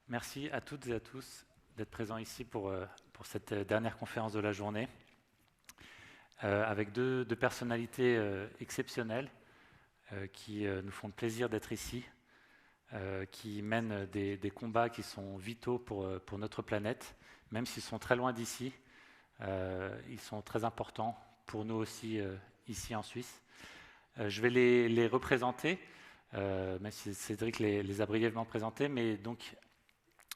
Merci à toutes et à tous d'être présents ici pour cette dernière conférence de la journée, avec deux personnalités exceptionnelles qui nous font le plaisir d'être ici, qui mènent des combats qui sont vitaux pour notre planète, même s'ils sont très loin d'ici. Ils sont très importants pour nous aussi ici en Suisse. Je vais les représenter, même si Cédric les a brièvement présentés, mais donc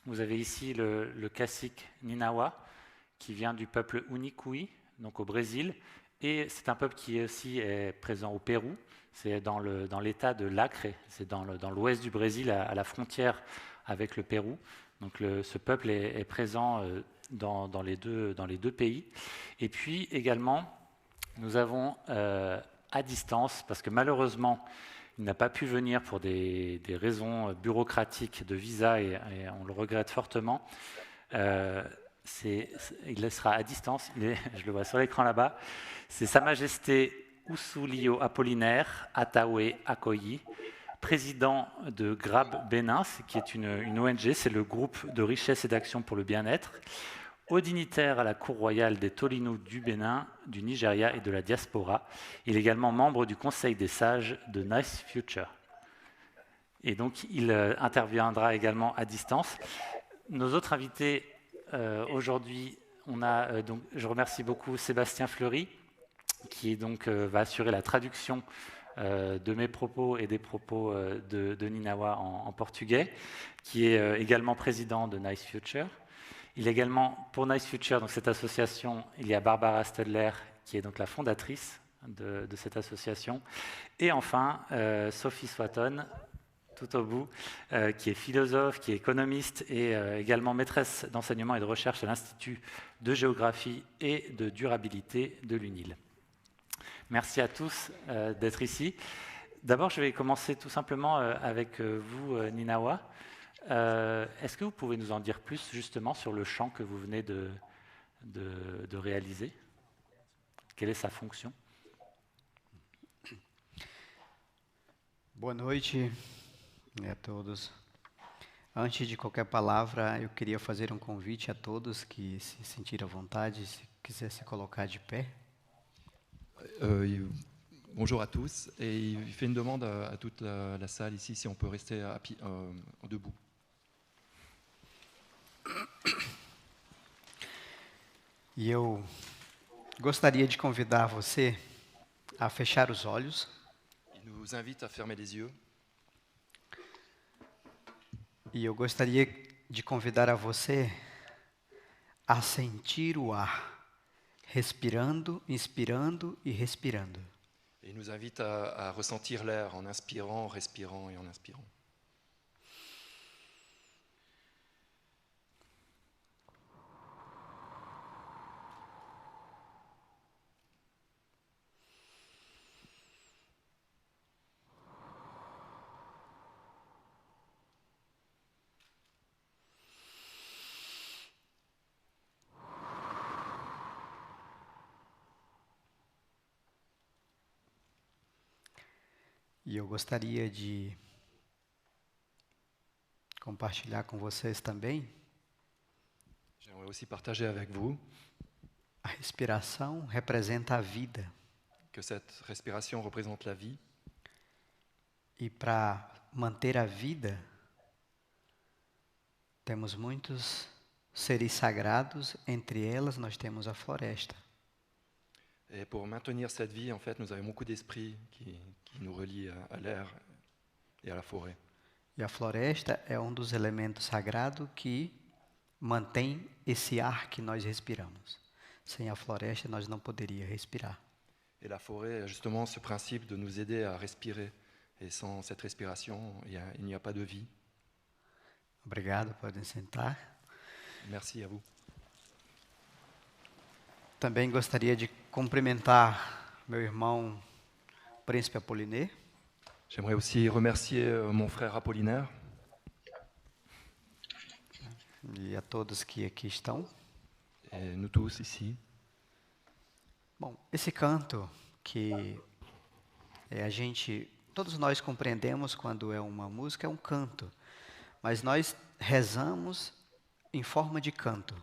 vous avez ici le cacique Ninawa, qui vient du peuple Unicui, donc au Brésil, et c'est un peuple qui aussi est présent au Pérou. C'est dans l'état de l'Acre, c'est dans l'ouest du Brésil, à la frontière avec le Pérou. Donc ce peuple est présent dans les deux pays. Et puis également, nous avons à distance, parce que malheureusement, il n'a pas pu venir pour des raisons bureaucratiques de visa et on le regrette fortement. Il sera à distance, je le vois sur l'écran là-bas. C'est Sa Majesté Usulio Apollinaire Atawe Akoyi, président de GRAB Bénin, qui est une ONG, c'est le groupe de richesse et d'action pour le bien-être, haut dignitaire à la cour royale des Tolino du Bénin, du Nigeria et de la diaspora. Il est également membre du Conseil des sages de Nice Future. Et donc, il interviendra également à distance. Nos autres invités aujourd'hui, je remercie beaucoup Sébastien Fleury, qui va assurer la traduction de mes propos et des propos de Ninawa en portugais, qui est également président de Nice Future. Il est également, pour Nice Future, donc cette association, il y a Barbara Stedler, qui est donc la fondatrice de cette association. Et enfin, Sophie Swatton, tout au bout, qui est philosophe, qui est économiste et également maîtresse d'enseignement et de recherche à l'Institut de géographie et de durabilité de l'UNIL. Merci à tous d'être ici. D'abord, je vais commencer tout simplement avec vous, Ninawa. Est-ce que vous pouvez nous en dire plus justement sur le chant que vous venez de réaliser? Quelle est sa fonction? Boa noite a todos. Antes de qualquer palavra, eu queria fazer convite a todos que se sentirem à vontade, se quiser se colocar de pé. Bonjour à tous, et il fait une demande à toute la salle ici si on peut rester debout. E eu gostaria de convidar você a fechar os olhos. Il nous invite à fermer les yeux. E eu gostaria de convidar a você a sentir o ar, respirando, inspirando e respirando. Et il nous invite à ressentir l'air en inspirant, respirant et en inspirant. E eu gostaria de compartilhar com vocês também. J'aimerais aussi partager avec vous A respiração representa a vida. que cette respiration représente la vie. E para manter a vida, temos muitos seres sagrados, entre elas nós temos a floresta. Et pour maintenir cette vie, en fait, nous avons beaucoup d'esprits qui nous relient à l'air et à la forêt. E a floresta é dos elementos sagrados que mantém esse ar que nós respiramos. Sem a floresta, nós não poderíamos respirar. Et la forêt a justement ce principe de nous aider à respirer. Et sans cette respiration, il n'y a pas de vie. Obrigado, podem sentar. Merci à vous. Também gostaria de cumprimentar meu irmão Príncipe Apollinaire. J'aimerais aussi remercier mon frère Apollinaire. E a todos que aqui estão. Et nous tous ici. Bom, esse canto que todos nós compreendemos quando é uma música, é um canto. Mas nós rezamos em forma de canto.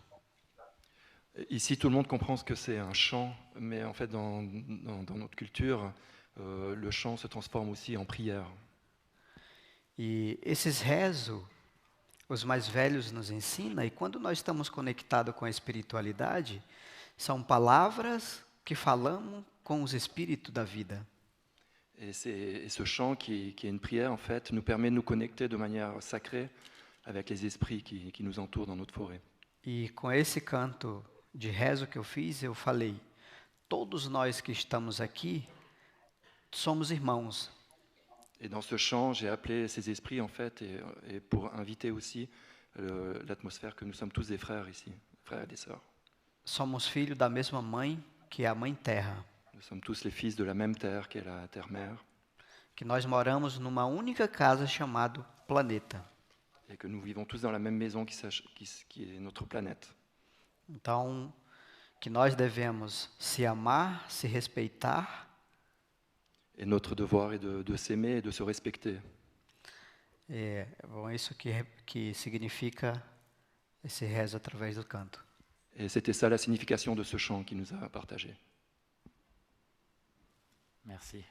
Ici, tout le monde comprend ce que c'est un chant, mais en fait, dans notre culture, le chant se transforme aussi en prière. E esses rezos, os mais velhos nos ensinam, e quando nós estamos conectados com a espiritualidade, são palavras que falamos com os espíritos da vida. Et ce chant qui est une prière, en fait, nous permet de nous connecter de manière sacrée avec les esprits qui nous entourent dans notre forêt. E com esse canto de rezo que eu fiz, eu falei: todos nós que estamos aqui somos irmãos. Et dans ce chant, j'ai appelé ces esprits, en fait, et pour inviter aussi l'atmosphère que nous sommes tous des frères ici, frères et des sœurs. Somos filhos da mesma mãe, que é a Mãe Terra. Nous sommes tous les fils de la même terre qu'est la terre-mère, Que nós moramos numa única casa chamada planeta. et que nous vivons tous dans la même maison qui est notre planète. Então, que nós devemos se amar, se respeitar. Et notre devoir est de s'aimer et de se respecter. É isso que significa esse rezo através do canto. Et c'était ça la signification de ce chant qu'il nous a partagé. Merci.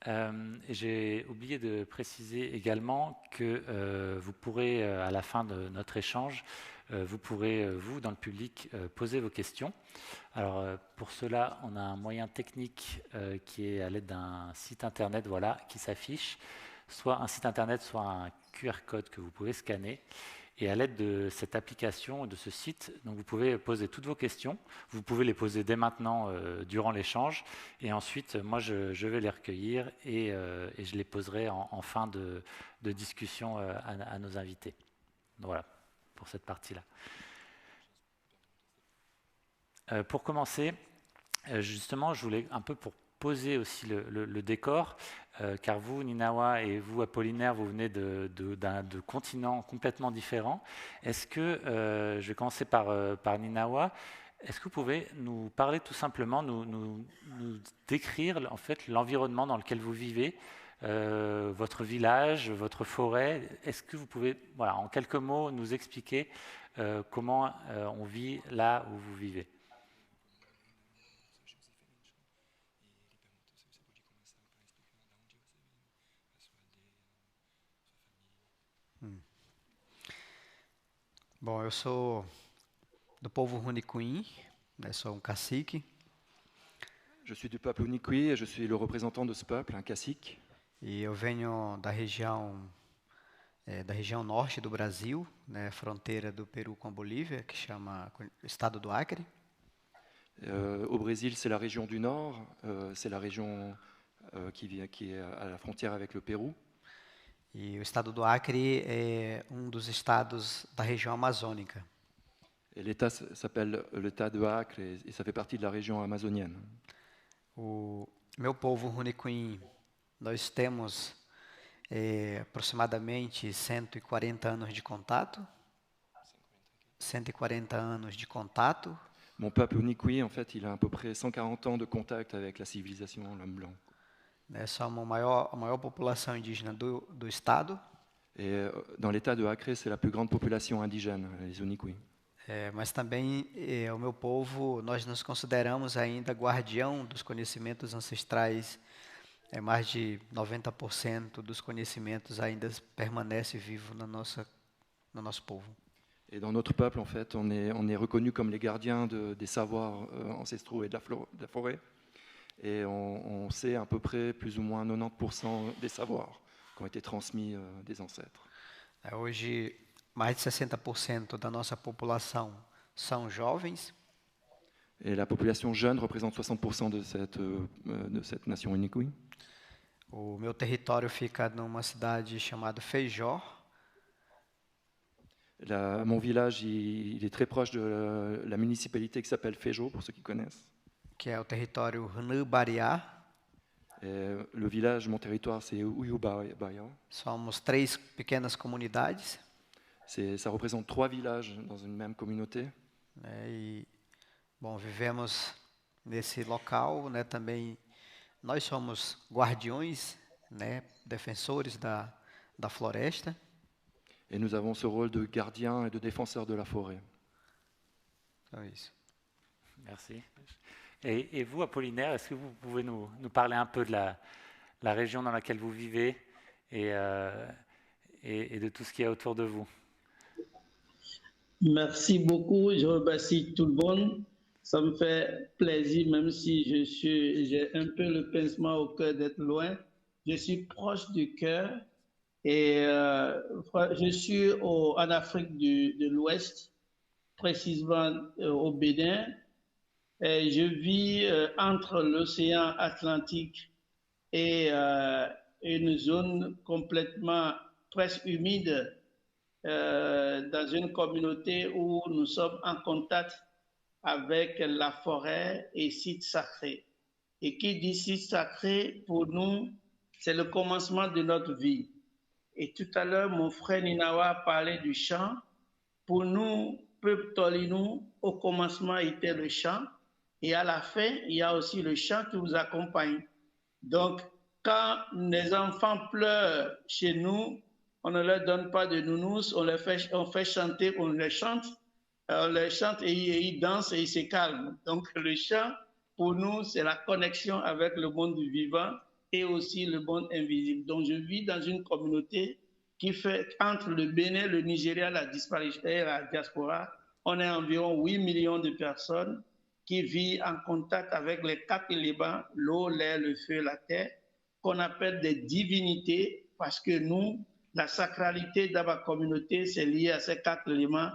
Et j'ai oublié de préciser également que vous pourrez, à la fin de notre échange, vous pourrez, vous, dans le public, poser vos questions. Alors, pour cela, on a un moyen technique qui est à l'aide d'un site internet, voilà, qui s'affiche, soit un site internet, soit un QR code que vous pouvez scanner. Et à l'aide de cette application, de ce site, donc vous pouvez poser toutes vos questions. Vous pouvez les poser dès maintenant durant l'échange. Et ensuite, moi, je vais les recueillir et je les poserai en fin de discussion à nos invités. Donc, voilà, pour cette partie-là. Pour commencer, justement, je voulais un peu pour poser aussi le décor, car vous, Ninawa, et vous, Apollinaire, vous venez de continents complètement différents. Est-ce que, je vais commencer par Ninawa, est-ce que vous pouvez nous parler tout simplement, nous décrire en fait l'environnement dans lequel vous vivez, votre village, votre forêt? Est-ce que vous pouvez, voilà, en quelques mots, nous expliquer comment on vit là où vous vivez? Bom, eu sou do povo Runicuim, sou cacique. Je suis du peuple Unicui et je suis le représentant de ce peuple, un cacique. E eu venho da região norte do Brasil, fronteira do Peru com a Bolívia, que chama Estado do Acre. Au Brésil, c'est la région du Nord, c'est la région qui est à la frontière avec le Pérou. E o Estado do Acre é dos estados da região amazônica. Et l'État s'appelle l'État de Acre et ça fait partie de la région amazonienne. O meu povo Runicuim, nós temos aproximadamente 140 anos de contato. 140 anos de contato. Mon peuple Unicui, en fait, il a à peu près 140 ans de contact avec la civilisation, l'homme blanc. Somos a maior população indígena do estado. Et dans l'État de Acre, c'est la plus grande population indigène, les Unicui. Mas também o meu povo, nós nos consideramos ainda guardião dos conhecimentos ancestrais. Mais de 90% dos conhecimentos ainda permanece vivo no nosso povo. Et dans notre peuple, en fait, on est reconnu comme les gardiens des savoirs ancestraux et de la forêt. Et on sait à peu près plus ou moins 90% des savoirs qui ont été transmis des ancêtres. Hoje, mais de 60% da nossa população são jovens. Et la population jeune représente 60% de cette nation Unicui. O meu território fica numa cidade chamada Feijó. Mon village, il est très proche de la municipalité qui s'appelle Feijó, pour ceux qui connaissent. Que é o território Rnu-Bariá. Le village, mon territoire, c'est Uiubaia. Somos 3 pequenas comunidades. Ça représente 3 villages dans une même communauté. Vivemos nesse local, também nós somos guardiões, defensores da floresta. Et nous avons ce rôle de gardien et de défenseur de la forêt. Então é isso. Merci. Et vous, Apollinaire, est-ce que vous pouvez nous parler un peu de la région dans laquelle vous vivez et de tout ce qu'il y a autour de vous? Merci beaucoup, je remercie tout le monde. Ça me fait plaisir, même si j'ai un peu le pincement au cœur d'être loin. Je suis proche du cœur et je suis en Afrique de l'Ouest, précisément au Bénin. Et je vis entre l'océan Atlantique et une zone complètement presque humide dans une communauté où nous sommes en contact avec la forêt et sites sacrés. Et qui dit site sacré, pour nous, c'est le commencement de notre vie. Et tout à l'heure, mon frère Ninawa parlait du chant. Pour nous, peuple Tolinou, au commencement était le chant. Et à la fin, il y a aussi le chant qui vous accompagne. Donc, quand les enfants pleurent chez nous, on ne leur donne pas de nounous, on fait chanter, on les chante et ils dansent et ils se calment. Donc, le chant, pour nous, c'est la connexion avec le monde vivant et aussi le monde invisible. Donc, je vis dans une communauté qui fait entre le Bénin, le Nigeria, la disparition et la diaspora, on est environ 8 millions de personnes qui vivent en contact avec les 4 éléments, l'eau, l'air, le feu, la terre, qu'on appelle des divinités, parce que nous, la sacralité dans ma communauté, c'est lié à ces 4 éléments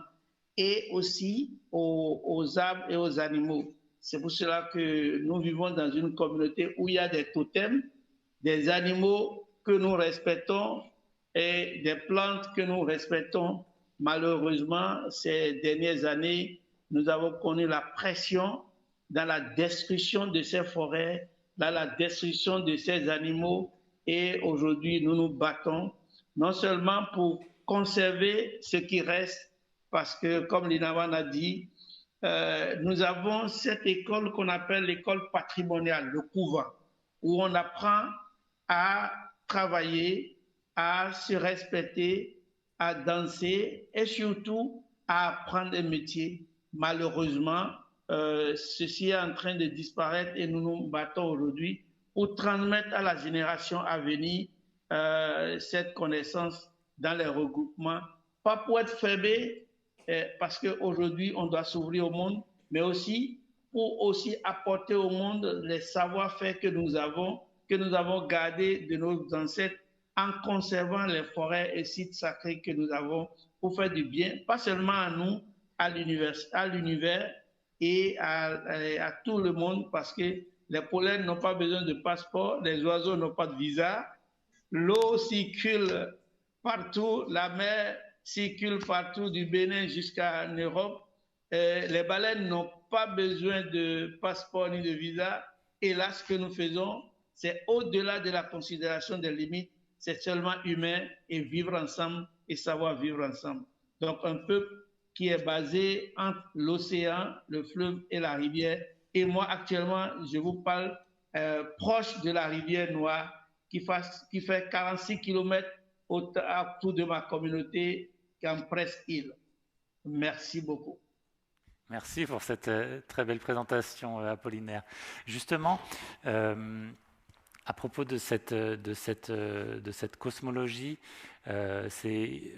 et aussi aux arbres et aux animaux. C'est pour cela que nous vivons dans une communauté où il y a des totems, des animaux que nous respectons et des plantes que nous respectons. Malheureusement, ces dernières années, nous avons connu la pression dans la destruction de ces forêts, dans la destruction de ces animaux. Et aujourd'hui, nous nous battons non seulement pour conserver ce qui reste, parce que, comme Linawan a dit, nous avons cette école qu'on appelle l'école patrimoniale, le couvent, où on apprend à travailler, à se respecter, à danser et surtout à apprendre un métier. Malheureusement, ceci est en train de disparaître et nous nous battons aujourd'hui pour transmettre à la génération à venir cette connaissance dans les regroupements, pas pour être faible, parce qu'aujourd'hui on doit s'ouvrir au monde, mais aussi pour aussi apporter au monde les savoir-faire que nous avons gardés de nos ancêtres en conservant les forêts et sites sacrés que nous avons pour faire du bien, pas seulement à nous, à l'univers et à tout le monde, parce que les pollens n'ont pas besoin de passeport, les oiseaux n'ont pas de visa, l'eau circule partout, la mer circule partout du Bénin jusqu'à l'Europe. Les baleines n'ont pas besoin de passeport ni de visa. Et là, ce que nous faisons, c'est au-delà de la considération des limites, c'est seulement humain et vivre ensemble et savoir vivre ensemble. Donc, un peuple qui est basé entre l'océan, le fleuve et la rivière. Et moi, actuellement, je vous parle proche de la rivière Noire, qui fait 46 km autour de ma communauté, qui est en presqu'île. Merci beaucoup. Merci pour cette très belle présentation, Apollinaire. Justement, à propos de cette cosmologie,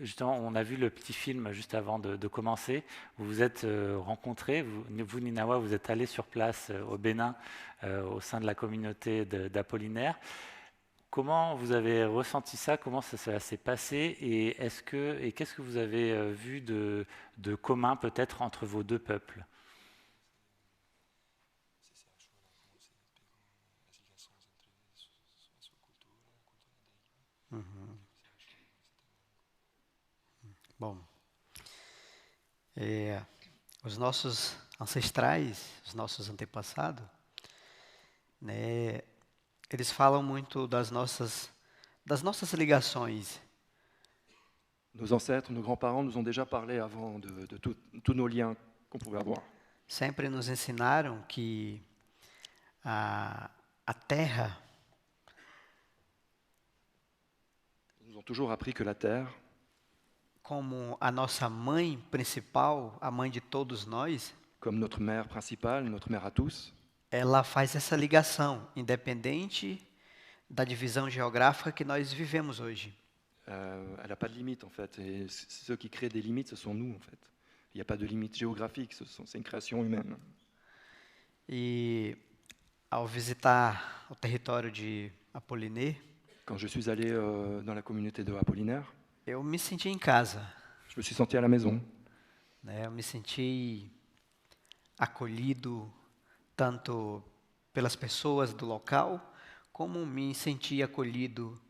justement, on a vu le petit film juste avant de commencer. Vous vous êtes rencontrés, vous Ninawa, vous êtes allés sur place au Bénin, au sein de la communauté d'Apollinaire. Comment vous avez ressenti ça? Comment ça s'est passé? Et qu'est-ce que vous avez vu de commun peut-être entre vos deux peuples? Bom, os nossos ancestrais, os nossos antepassados, né, eles falam muito das nossas ligações. Nos ancêtres, nos grands-parents nous ont déjà parlé avant de tous nos liens qu'on pouvait avoir. Sempre nos ensinaram que a terra, Ils nous ont toujours appris que la terre, como a nossa mãe principal, a mãe de todos nós, comme notre mère principale, notre mère à tous. ela faz essa ligação, independente da divisão geográfica que nós vivemos hoje. Elle n'a pas de limite en fait. Et ceux qui créent des limites, ce sont nous en fait. Il n'y a pas de limite géographique, c'est une création humaine. E ao visitar o território de Apolinê, Quand je suis allé dans la communauté de Apollinaire, eu me senti em casa, je me suis senti à la maison. né? Eu me senti acolhido tanto pelas pessoas do local, como me senti acolhido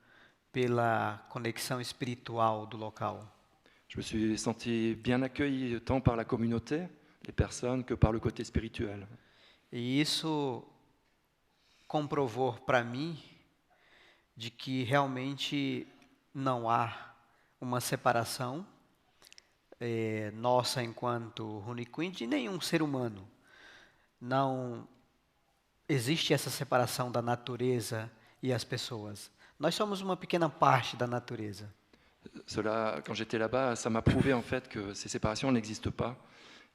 pela conexão espiritual do local. Je me suis senti bien accueilli tant par la communauté, les personnes, que par le côté spirituel. E isso comprovou para mim de que realmente não há uma separação nossa enquanto Runicuim de nenhum ser humano. Não existe essa separação da natureza e as pessoas. Nós somos uma pequena parte da natureza. Cela, quand j'étais là-bas, ça m'a prouvé en fait que ces séparations n'existent pas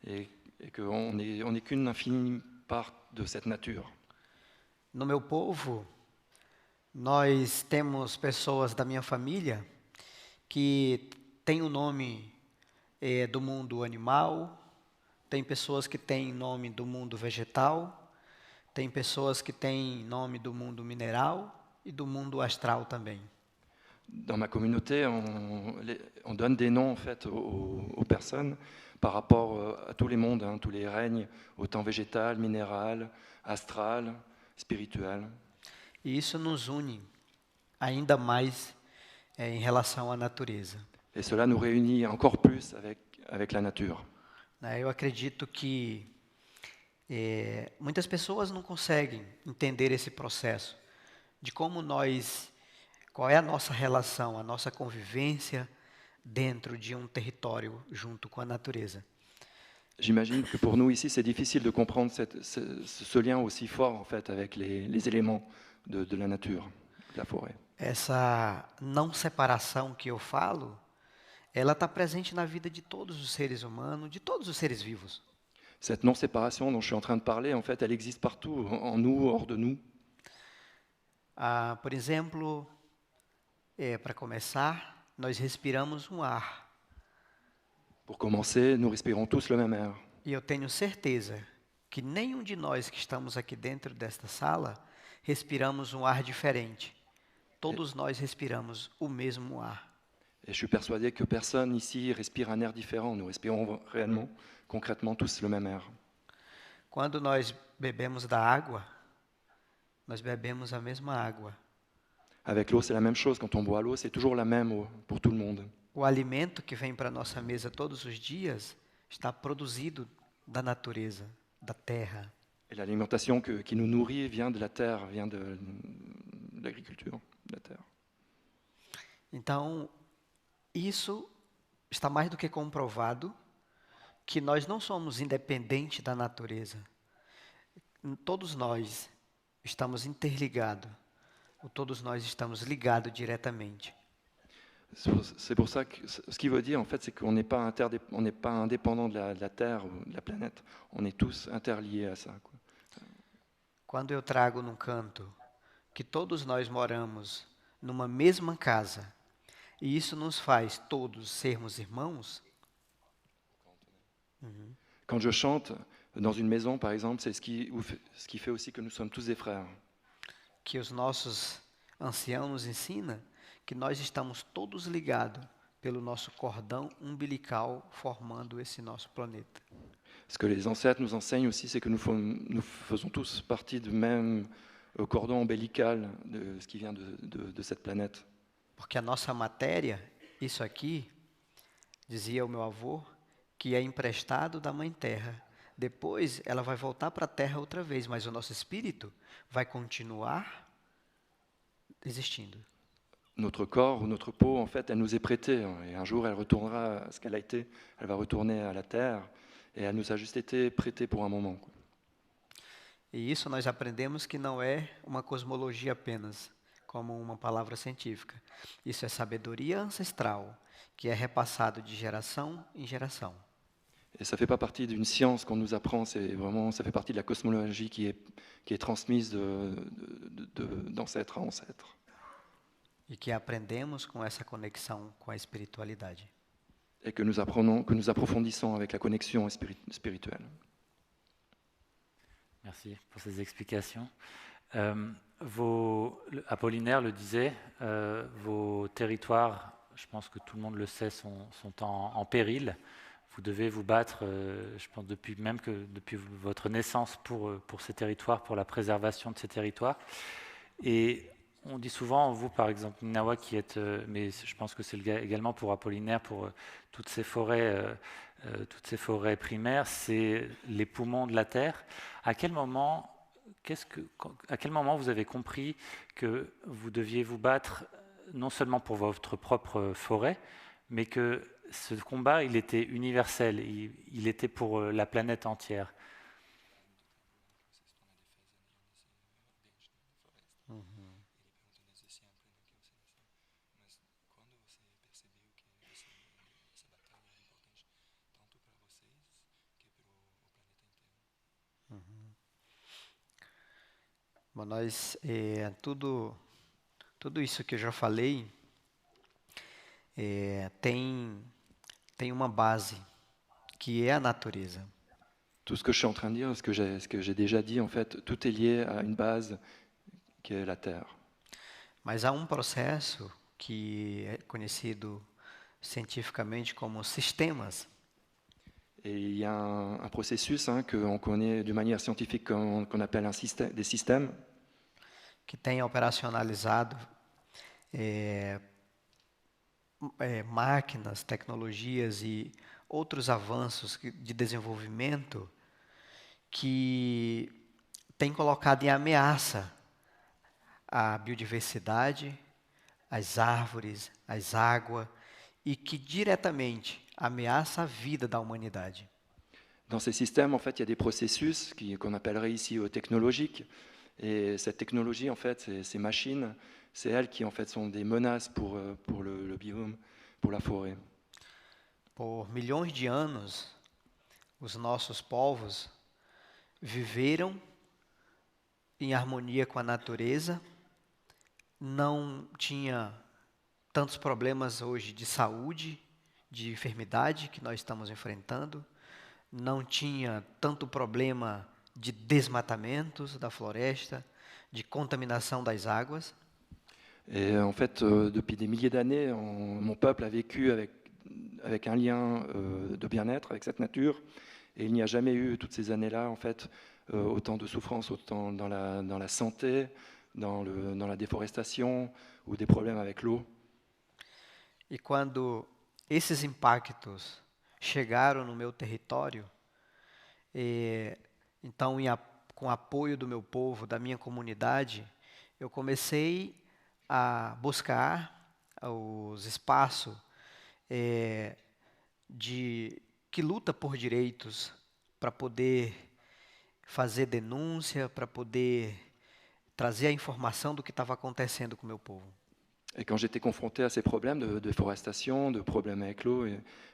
et qu'on n'est qu'une infime part de cette nature. No meu povo, nós temos pessoas da minha família que têm o nome do mundo animal, tem pessoas que têm nome do mundo vegetal, tem pessoas que têm nome do mundo mineral e do mundo astral também. Dans ma communauté, on donne des noms en fait aux personnes par rapport à tous les mondes, hein, tous les règnes, autant végétal, minéral, astral, spirituel. E isso nos une ainda mais em relação à natureza. Et cela nous réunit encore plus avec la nature. Eu acredito que muitas pessoas não conseguem entender esse processo de como qual é a nossa relação, a nossa convivência dentro de um território junto com a natureza. J'imagine que pour nous ici, c'est difficile de comprendre ce lien aussi fort en fait avec les éléments de la nature, de la forêt. Essa não separação que eu falo, ela está presente na vida de todos os seres humanos, de todos os seres vivos. Cette non-séparation dont je suis en train de parler, en fait, elle existe partout, en nous, hors de nous. Por exemplo, para começar, nós respiramos um ar. Pour commencer, nous respirons tous le même air. E eu tenho certeza que nenhum de nós que estamos aqui dentro desta sala respiramos um ar diferente. Todos nós respiramos o mesmo ar. Et je suis persuadé que personne ici respire un air différent. Nous respirons réellement, concrètement, tous le même air. Quando nós bebemos da água, nós bebemos a mesma água. Avec l'eau, c'est la même chose. Quand on boit l'eau, c'est toujours la même eau pour tout le monde. O alimento que vem para a nossa mesa todos os dias está produzido da natureza, da terra. Et l'alimentation qui nous nourrit vient de la terre, vient de l'agriculture, de la terre. Então, isso está mais do que comprovado que nós não somos independentes da natureza. Todos nós estamos interligados, todos nós estamos ligados diretamente. C'est pour ça que ce qu'il veut dire, en fait, c'est qu'on n'est pas indépendant de la Terre ou de la planète. On est tous interliés à ça, quoi. Quando eu trago num canto que todos nós moramos numa mesma casa, e isso nos faz todos sermos irmãos. Quand je chante dans une maison, par exemple, c'est ce qui fait aussi que nous sommes tous des frères. Que os nossos anciãos nos ensinam que nós estamos todos ligados pelo nosso cordão umbilical formando esse nosso planeta. Ce que les ancêtres nous enseignent aussi, c'est que nous faisons tous partie du même cordon ombilical de ce qui vient de cette planète. Porque a nossa matéria, isso aqui, dizia o meu avô, que é emprestado da Mãe Terra. Depois ela vai voltar para a Terra outra vez, mas o nosso espírito vai continuar existindo. Notre corps ou notre peau, en fait, elle nous est prêtée. Et un jour, elle retournera à ce qu'elle a été. Elle va retourner à la terre. Et elle nous a juste été prêtée pour un moment, quoi. E isso nós aprendemos que não é uma cosmologia apenas. como uma palavra científica. Isso é sabedoria ancestral, que é repassado de geração em geração. Et ça ne fait pas partie d'une science qu'on nous apprend, c'est vraiment, ça fait partie de la cosmologie qui est transmise d'ancêtre à ancêtre. E que aprendemos com essa conexão com a espiritualidade. Et que nous apprenons, que nous approfondissons avec la connexion spirituelle. Merci pour ces explications. Apollinaire le disait, vos territoires, je pense que tout le monde le sait, sont en péril. Vous devez vous battre, je pense depuis votre naissance pour ces territoires, pour la préservation de ces territoires. Et on dit souvent, vous par exemple, Ninawa, qui êtes, mais je pense que c'est le cas également pour Apollinaire, pour toutes ces forêts primaires, c'est les poumons de la terre. À quel moment vous avez compris que vous deviez vous battre non seulement pour votre propre forêt, mais que ce combat, il était universel, il était pour la planète entière? Bom, nós, tudo isso que eu já falei tem uma base, que é a natureza. Tout ce que je suis en train de dire, ce que j'ai déjà dit, en fait, tout est lié à une base qui est la Terre. Mas há um processo que é conhecido cientificamente como sistemas. Et il y a un processus qu'on connaît d'une manière scientifique qu'on appelle des systèmes. Que tem operacionalizado máquinas, tecnologias e outros avanços de desenvolvimento que tem colocado em ameaça a biodiversidade, as árvores, as águas, e que diretamente ameaça a vida da humanidade. Dans ces systèmes, en fait, il y a des processus qu'on appellerait ici technologiques. Et cette technologie, en fait, ces machines, c'est elles qui, en fait, sont des menaces pour le biome, pour la forêt. Por milhões de anos, os nossos povos viveram em harmonia com a natureza, não tinha tantos problemas hoje de saúde, de enfermidade que nós estamos enfrentando, não tinha tanto problema de desmatamentos da floresta, de contaminação das águas. Et en fait, depuis des milliers d'années, mon peuple a vécu avec un lien de bien-être avec cette nature, et il n'y a jamais eu toutes ces années-là, en fait, autant de souffrances, autant dans la santé, dans la déforestation ou des problèmes avec l'eau. E quando esses impactos chegaram no meu território, então, com o apoio do meu povo, da minha comunidade, eu comecei a buscar os espaços que luta por direitos, para poder fazer denúncia, para poder trazer a informação do que estava acontecendo com o meu povo. Et quand j'étais confronté à ces problèmes de déforestation, de problèmes avec l'eau,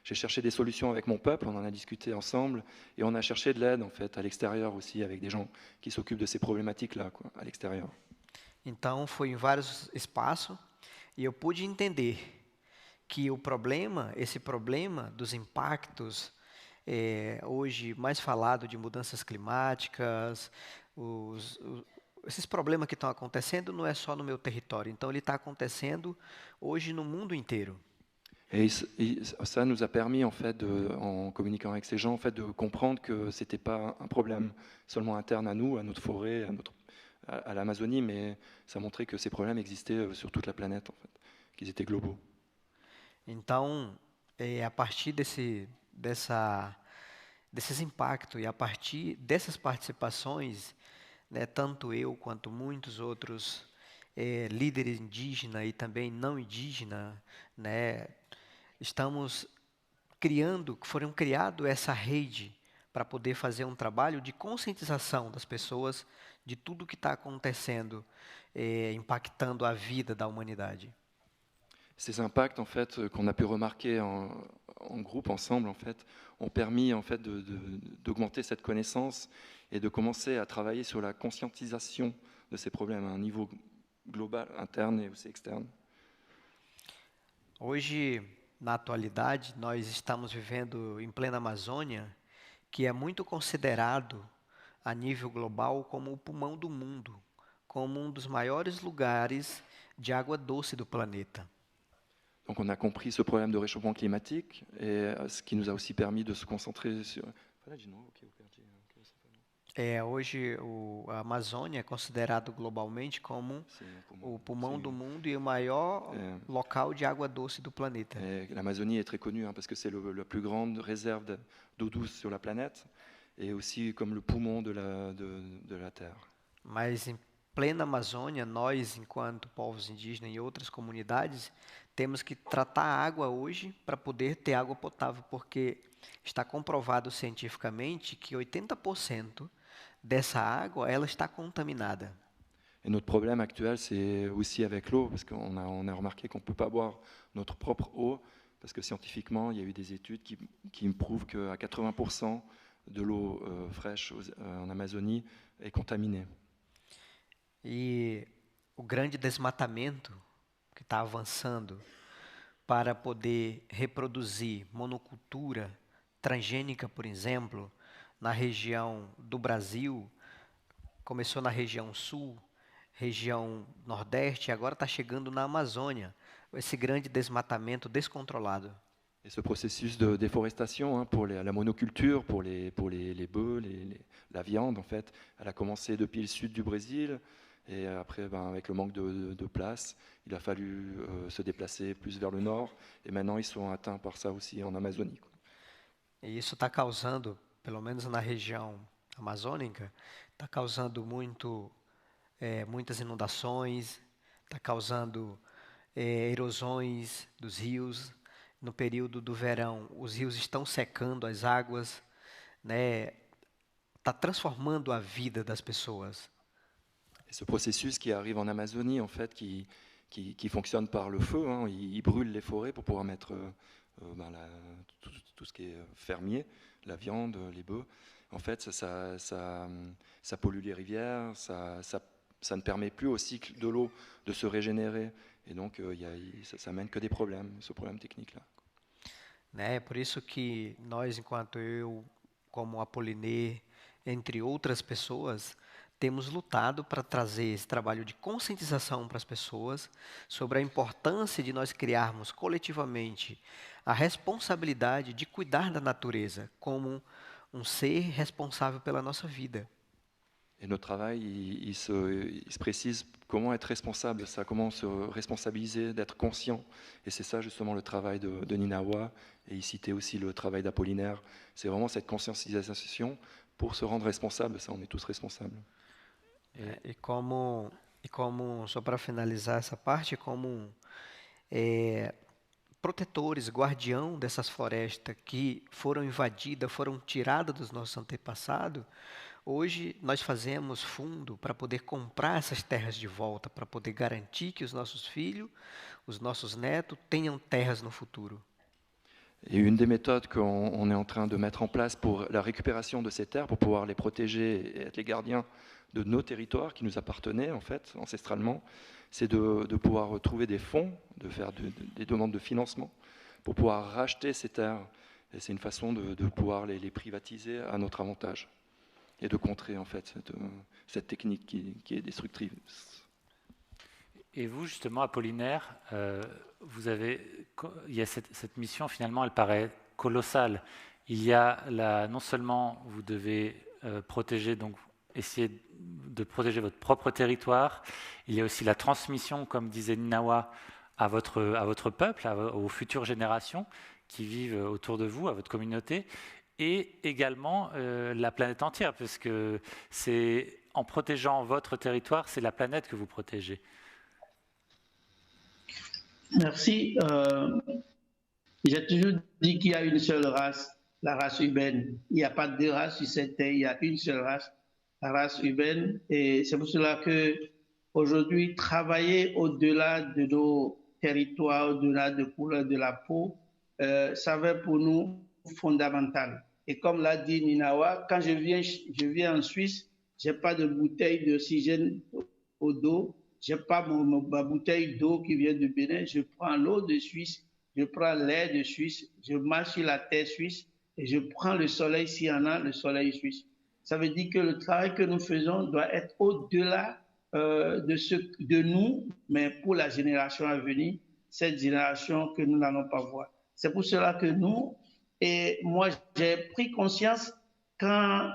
j'ai cherché des solutions avec mon peuple, on en a discuté ensemble, et on a cherché de l'aide en fait à l'extérieur aussi, avec des gens qui s'occupent de ces problématiques-là, à l'extérieur. Então, foi em vários espaços, e eu pude entender que esse problema dos impactos, hoje mais falado de mudanças climáticas, esses problemas que estão acontecendo não é só no meu território, então ele está acontecendo hoje no mundo inteiro. Et ça nous a permis, en fait, en communiquant avec ces gens, en fait, de comprendre que c'était pas un problème seulement interne à nous, à notre forêt, à l'Amazonie, mais ça montrait que ces problèmes existaient sur toute la planète, en fait, qu'ils étaient globaux. Então, a partir desses impactos e a partir dessas participações, né, tanto eu quanto muitos outros líderes indígenas e também não indígenas, né, foram criado essa rede para poder fazer um trabalho de conscientização das pessoas de tudo que está acontecendo, impactando a vida da humanidade. Ces impacts, en fait, qu'on a pu remarquer en groupe, ensemble, en fait, ont permis en fait, d'augmenter cette connaissance et de commencer à travailler sur la conscientisation de ces problèmes à un niveau global, interne et aussi externe. Hoje, na atualidade, nós estamos vivendo em plena Amazônia, que é muito considerado a nível global como o pulmão do mundo, como um dos maiores lugares de água doce do planeta. Donc on a compris ce problème de réchauffement climatique, et ce qui nous a aussi permis de se concentrer sur... Hoje a Amazônia é considerado globalmente como o pulmão do mundo e o maior local de água doce do planeta. L'Amazonie est très connue parce que c'est la plus grande réserve d'eau douce sur la planète et aussi comme le poumon de la Terre. Mas em plena Amazônia, nós, enquanto povos indígenas e outras comunidades, temos que tratar a água hoje para poder ter água potável, porque está comprovado cientificamente que 80% dessa água ela está contaminada. Et notre problème actuel, c'est aussi avec l'eau, parce qu'on a remarqué qu'on ne peut pas boire notre propre eau, parce que scientifiquement, il y a eu des études qui prouvent qu'à 80% de l'eau fraîche en Amazonie est contaminée. E o grande desmatamento que está avançando para poder reproduzir monocultura transgênica, por exemplo, na região do Brasil, começou na região sul, região nordeste, e agora está chegando na Amazônia, esse grande desmatamento descontrolado. Et ce processus de déforestation pour la monoculture, pour les bœufs, la viande, en fait, elle a commencé depuis le sud du Brésil. Et après, avec le manque de place, il a fallu se déplacer plus vers le nord. Et maintenant, ils sont atteints par ça aussi en Amazonie. E isso está causando, pelo menos na região amazônica, está causando muitas inundações, está causando erosões dos rios. No período do verão, os rios estão secando as águas, né? Está transformando a vida das pessoas. Et ce processus qui arrive en Amazonie, en fait, qui fonctionne par le feu, il brûle les forêts pour pouvoir mettre tout ce qui est fermier, la viande, les bœufs. En fait, ça pollue les rivières, ça ne permet plus au cycle de l'eau de se régénérer. Et donc, ça mène que des problèmes, ce problème technique-là. É por isso que nós, enquanto eu, como Apolinê, entre outras pessoas, temos lutado para trazer esse trabalho de conscientização para as pessoas sobre a importância de nós criarmos coletivamente a responsabilidade de cuidar da natureza como um ser responsável pela nossa vida. Et notre travail, il se précise comment être responsable, comment se responsabiliser, d'être conscient. Et c'est ça justement le travail de Ninawa, et il citait aussi le travail d'Apollinaire. C'est vraiment cette conscientisation pour se rendre responsable, ça on est tous responsables. E como só para finalizar essa parte, como protetores, guardião dessas florestas que foram invadidas, foram tiradas dos nossos antepassados, hoje nós fazemos fundo para poder comprar essas terras de volta, para poder garantir que os nossos filhos, os nossos netos tenham terras no futuro. Et une des méthodes qu'on est en train de mettre en place pour la récupération de ces terres, pour pouvoir les protéger et être les gardiens de nos territoires qui nous appartenaient en fait ancestralement, c'est de pouvoir trouver des fonds, de faire des demandes de financement pour pouvoir racheter ces terres. Et c'est une façon de pouvoir les privatiser à notre avantage et de contrer en fait cette technique qui est destructrice. Et vous, justement, Apollinaire, il y a cette mission, finalement, elle paraît colossale. Il y a non seulement vous devez protéger, donc essayer de protéger votre propre territoire, il y a aussi la transmission, comme disait Ninawa, à votre peuple, aux futures générations qui vivent autour de vous, à votre communauté, et également la planète entière, parce que c'est en protégeant votre territoire, c'est la planète que vous protégez. Merci. J'ai toujours dit qu'il y a une seule race, la race humaine. Il n'y a pas deux races sur cette terre, il y a une seule race, race humaine. Et c'est pour cela que aujourd'hui, travailler au-delà de nos territoires, au-delà de couleur de la peau, ça va être pour nous fondamental. Et comme l'a dit Ninawa, quand je viens en Suisse, je n'ai pas de bouteille d'oxygène au dos, je n'ai pas ma bouteille d'eau qui vient du Bénin, je prends l'eau de Suisse, je prends l'air de Suisse, je marche sur la terre suisse et je prends le soleil s'il y en a, le soleil suisse. Ça veut dire que le travail que nous faisons doit être au-delà de nous, mais pour la génération à venir, cette génération que nous n'allons pas voir. C'est pour cela que nous, et moi j'ai pris conscience quand,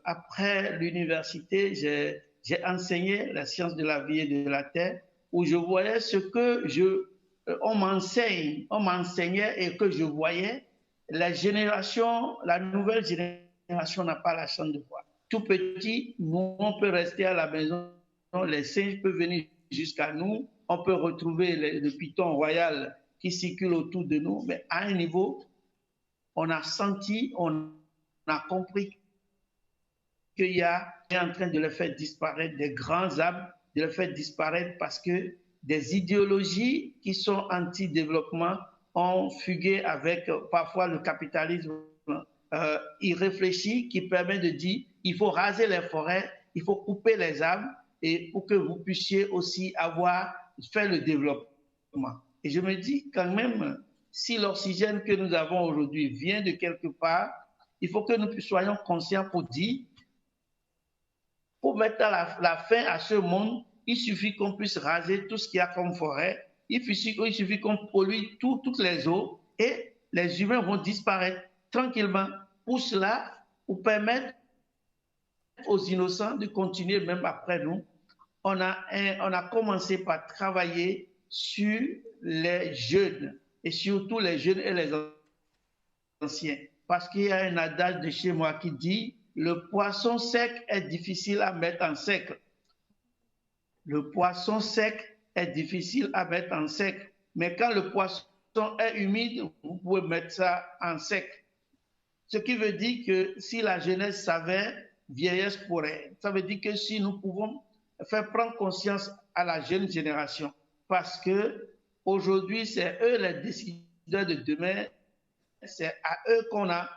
après l'université, j'ai enseigné la science de la vie et de la terre, où je voyais ce que on m'enseignait et que je voyais. La nouvelle génération n'a pas la chance de voir. Tout petit, nous, on peut rester à la maison, les singes peuvent venir jusqu'à nous, on peut retrouver le python royal qui circule autour de nous, mais à un niveau, on a senti, on a compris qu'il y a en train de le faire disparaître des grands arbres, de le faire disparaître parce que des idéologies qui sont anti-développement ont fugué avec parfois le capitalisme irréfléchi qui permet de dire il faut raser les forêts, il faut couper les arbres et pour que vous puissiez aussi faire le développement. Et je me dis quand même, si l'oxygène que nous avons aujourd'hui vient de quelque part, il faut que nous soyons conscients pour dire, pour mettre la fin à ce monde, il suffit qu'on puisse raser tout ce qu'il y a comme forêt, il suffit qu'on pollue toutes les eaux et les humains vont disparaître tranquillement. Pour cela, pour permettre aux innocents de continuer même après nous, on a commencé par travailler sur les jeunes, et surtout les jeunes et les anciens. Parce qu'il y a un adage de chez moi qui dit « Le poisson sec est difficile à mettre en sec ». Le poisson sec est difficile à mettre en sec, mais quand le poisson est humide, vous pouvez mettre ça en sec. Ce qui veut dire que si la jeunesse savait, vieillesse pourrait. Ça veut dire que si nous pouvons faire prendre conscience à la jeune génération, parce que aujourd'hui, c'est eux les décideurs de demain, c'est à eux qu'on a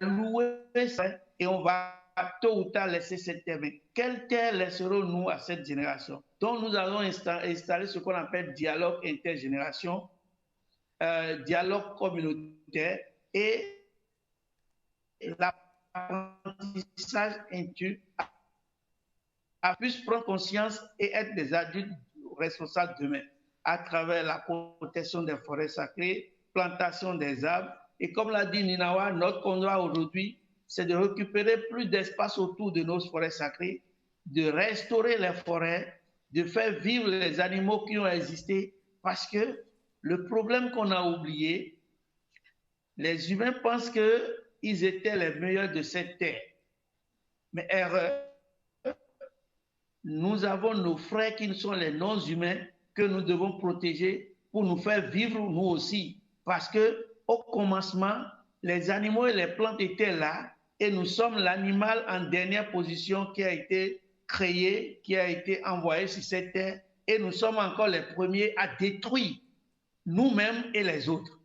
loué ça et on va tôt ou tard laisser cette terre. Mais quelle terre laisserons-nous à cette génération? Donc nous allons installer ce qu'on appelle dialogue intergénération, dialogue communautaire et l'apprentissage intu à plus prendre conscience et être des adultes responsables demain à travers la protection des forêts sacrées, plantation des arbres. Et comme l'a dit Ninawa, notre combat aujourd'hui, c'est de récupérer plus d'espace autour de nos forêts sacrées, de restaurer les forêts, de faire vivre les animaux qui ont existé, parce que le problème qu'on a oublié, les humains pensent qu'ils étaient les meilleurs de cette terre. Mais erreur, nous avons nos frères qui sont les non-humains que nous devons protéger pour nous faire vivre nous aussi. Parce qu'au commencement, les animaux et les plantes étaient là et nous sommes l'animal en dernière position qui a été créé, qui a été envoyé sur cette terre et nous sommes encore les premiers à détruire nous-mêmes et les autres.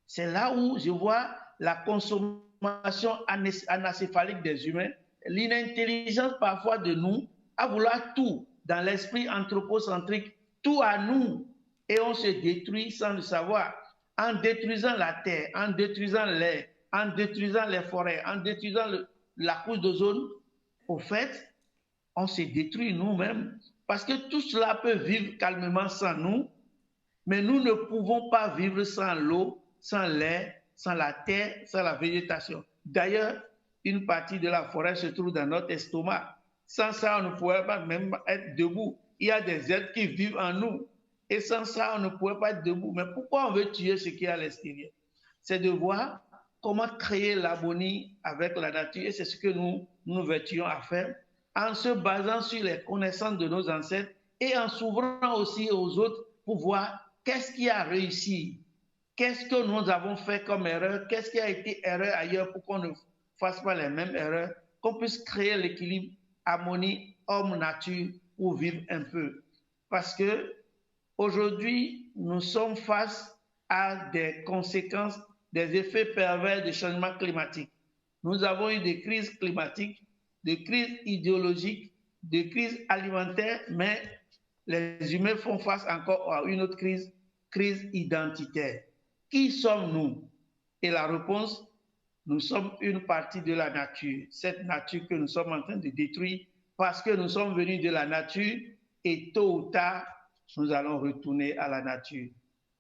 C'est là où je vois la consommation anacéphalique des humains, l'inintelligence parfois de nous à vouloir tout dans l'esprit anthropocentrique, tout à nous, et on se détruit sans le savoir, en détruisant la terre, en détruisant l'air, en détruisant les forêts, en détruisant la couche d'ozone. Au fait, on se détruit nous-mêmes, parce que tout cela peut vivre calmement sans nous, mais nous ne pouvons pas vivre sans l'eau, sans l'air, sans la terre, sans la végétation. D'ailleurs, une partie de la forêt se trouve dans notre estomac. Sans ça, on ne pourrait pas même être debout. Il y a des êtres qui vivent en nous. Et sans ça, on ne pourrait pas être debout. Mais pourquoi on veut tuer ce qui est à l'extérieur? C'est de voir comment créer l'harmonie avec la nature. Et c'est ce que nous nous vertuons à faire en se basant sur les connaissances de nos ancêtres et en s'ouvrant aussi aux autres pour voir qu'est-ce qui a réussi, qu'est-ce que nous avons fait comme erreur, qu'est-ce qui a été erreur ailleurs pour qu'on ne fasse pas les mêmes erreurs qu'on puisse créer l'équilibre, harmonie, homme-nature pour vivre un peu. Parce que aujourd'hui, nous sommes face à des conséquences, des effets pervers du changement climatique. Nous avons eu des crises climatiques, des crises idéologiques, des crises alimentaires, mais les humains font face encore à une autre crise, crise identitaire. Qui sommes-nous? Et la réponse, nous sommes une partie de la nature, cette nature que nous sommes en train de détruire parce que nous sommes venus de la nature et tôt ou tard, nous allons retourner à la nature.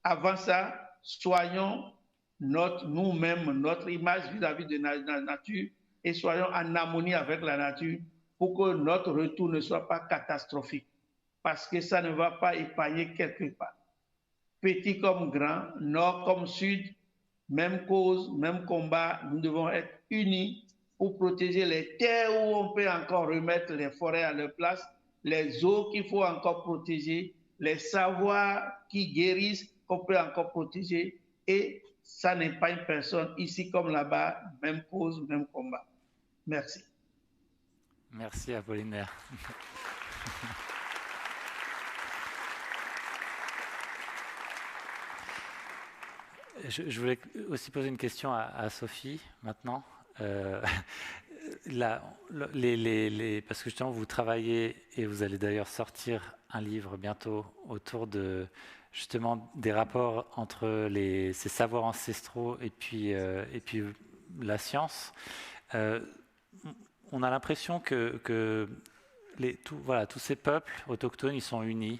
Avant ça, soyons nous-mêmes, notre image vis-à-vis de la nature et soyons en harmonie avec la nature pour que notre retour ne soit pas catastrophique parce que ça ne va pas épargner quelque part. Petit comme grand, nord comme sud, même cause, même combat, nous devons être unis pour protéger les terres où on peut encore remettre les forêts à leur place, les eaux qu'il faut encore protéger, les savoirs qui guérissent qu'on peut encore protéger et ça n'est pas une personne ici comme là-bas, même cause, même combat. Merci. Merci Apollinaire. Je voulais aussi poser une question à Sophie maintenant. Parce que justement vous travaillez et vous allez d'ailleurs sortir un livre bientôt autour de justement des rapports entre ces savoirs ancestraux et puis la science. On a l'impression que tous ces peuples autochtones, ils sont unis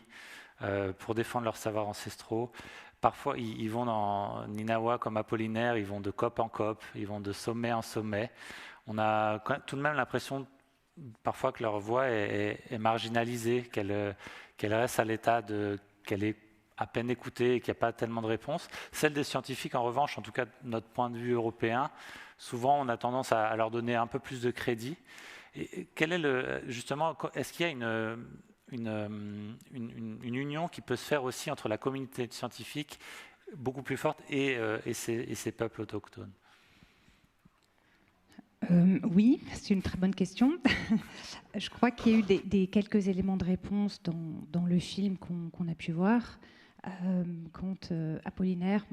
pour défendre leurs savoirs ancestraux. Parfois, ils vont dans Ninawa comme Apollinaire, ils vont de COP en COP, ils vont de sommet en sommet. On a tout de même l'impression parfois que leur voix est marginalisée, qu'elle reste à l'état qu'elle est à peine écoutée et qu'il n'y a pas tellement de réponses. Celle des scientifiques, en revanche, en tout cas de notre point de vue européen, souvent on a tendance à leur donner un peu plus de crédit. Et quel est justement, est-ce qu'il y a une union qui peut se faire aussi entre la communauté scientifique beaucoup plus forte et ces peuples autochtones? Oui, c'est une très bonne question. Je crois qu'il y a eu quelques éléments de réponse dans le film qu'on a pu voir. Quand Apollinaire,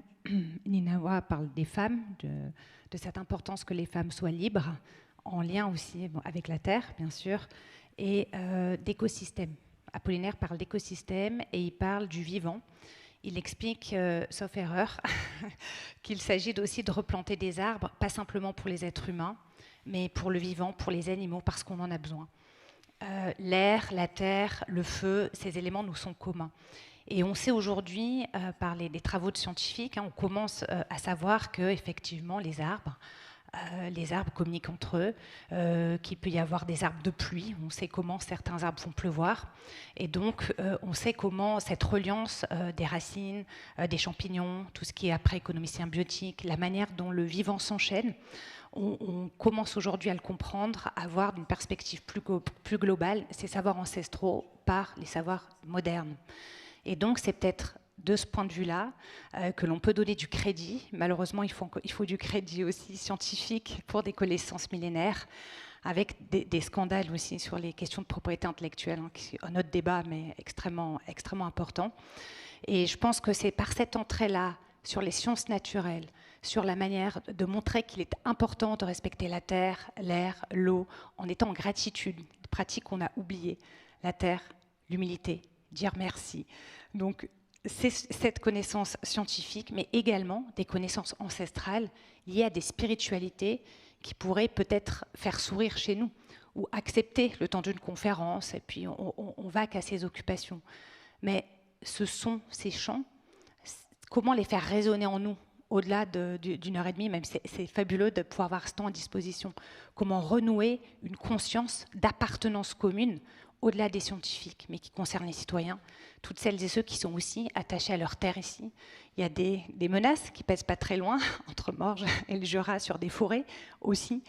Ninawa parle des femmes, de cette importance que les femmes soient libres, en lien aussi avec la Terre, bien sûr, et d'écosystèmes. Apollinaire parle d'écosystèmes et il parle du vivant. Il explique, sauf erreur, qu'il s'agit aussi de replanter des arbres, pas simplement pour les êtres humains, mais pour le vivant, pour les animaux, parce qu'on en a besoin. L'air, la terre, le feu, ces éléments nous sont communs. Et on sait aujourd'hui, par des travaux de scientifiques, on commence à savoir qu'effectivement, les arbres communiquent entre eux, qu'il peut y avoir des arbres de pluie, on sait comment certains arbres font pleuvoir, et donc on sait comment cette reliance des racines, des champignons, tout ce qui est après économie symbiotique, la manière dont le vivant s'enchaîne, on commence aujourd'hui à le comprendre, à avoir d'une perspective plus globale ces savoirs ancestraux par les savoirs modernes. Et donc c'est peut-être de ce point de vue-là, que l'on peut donner du crédit. Malheureusement, il faut du crédit aussi scientifique pour des connaissances millénaires, avec des scandales aussi sur les questions de propriété intellectuelle, qui est un autre débat, mais extrêmement, extrêmement important. Et je pense que c'est par cette entrée-là sur les sciences naturelles, sur la manière de montrer qu'il est important de respecter la terre, l'air, l'eau, en étant en gratitude, des pratiques qu'on a oubliées, la terre, l'humilité, dire merci. Donc, c'est cette connaissance scientifique, mais également des connaissances ancestrales liées à des spiritualités qui pourraient peut-être faire sourire chez nous ou accepter le temps d'une conférence et puis on va qu'à ses occupations. Mais ce sont ces chants, comment les faire résonner en nous au-delà d'une heure et demie, même c'est fabuleux de pouvoir avoir ce temps à disposition. Comment renouer une conscience d'appartenance commune au-delà des scientifiques, mais qui concernent les citoyens, toutes celles et ceux qui sont aussi attachés à leur terre ici. Il y a des menaces qui pèsent pas très loin, entre Morges et le Jura, sur des forêts aussi,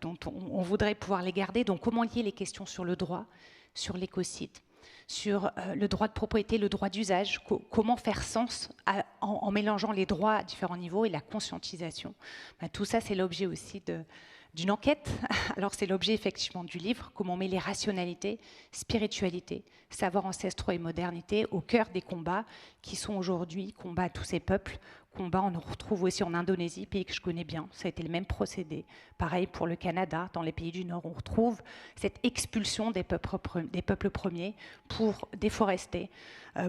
dont on voudrait pouvoir les garder. Donc comment lier les questions sur le droit, sur l'écocide, sur le droit de propriété, le droit d'usage, comment faire sens en mélangeant les droits à différents niveaux et la conscientisation. Tout ça, c'est l'objet aussi d'une enquête. Alors c'est l'objet effectivement du livre, comment on met les rationalités, spiritualité, savoirs ancestraux et modernité au cœur des combats qui sont aujourd'hui combats à tous ces peuples. Combats, on en retrouve aussi en Indonésie, pays que je connais bien. Ça a été le même procédé. Pareil pour le Canada, dans les pays du Nord, on retrouve cette expulsion des peuples premiers pour déforester,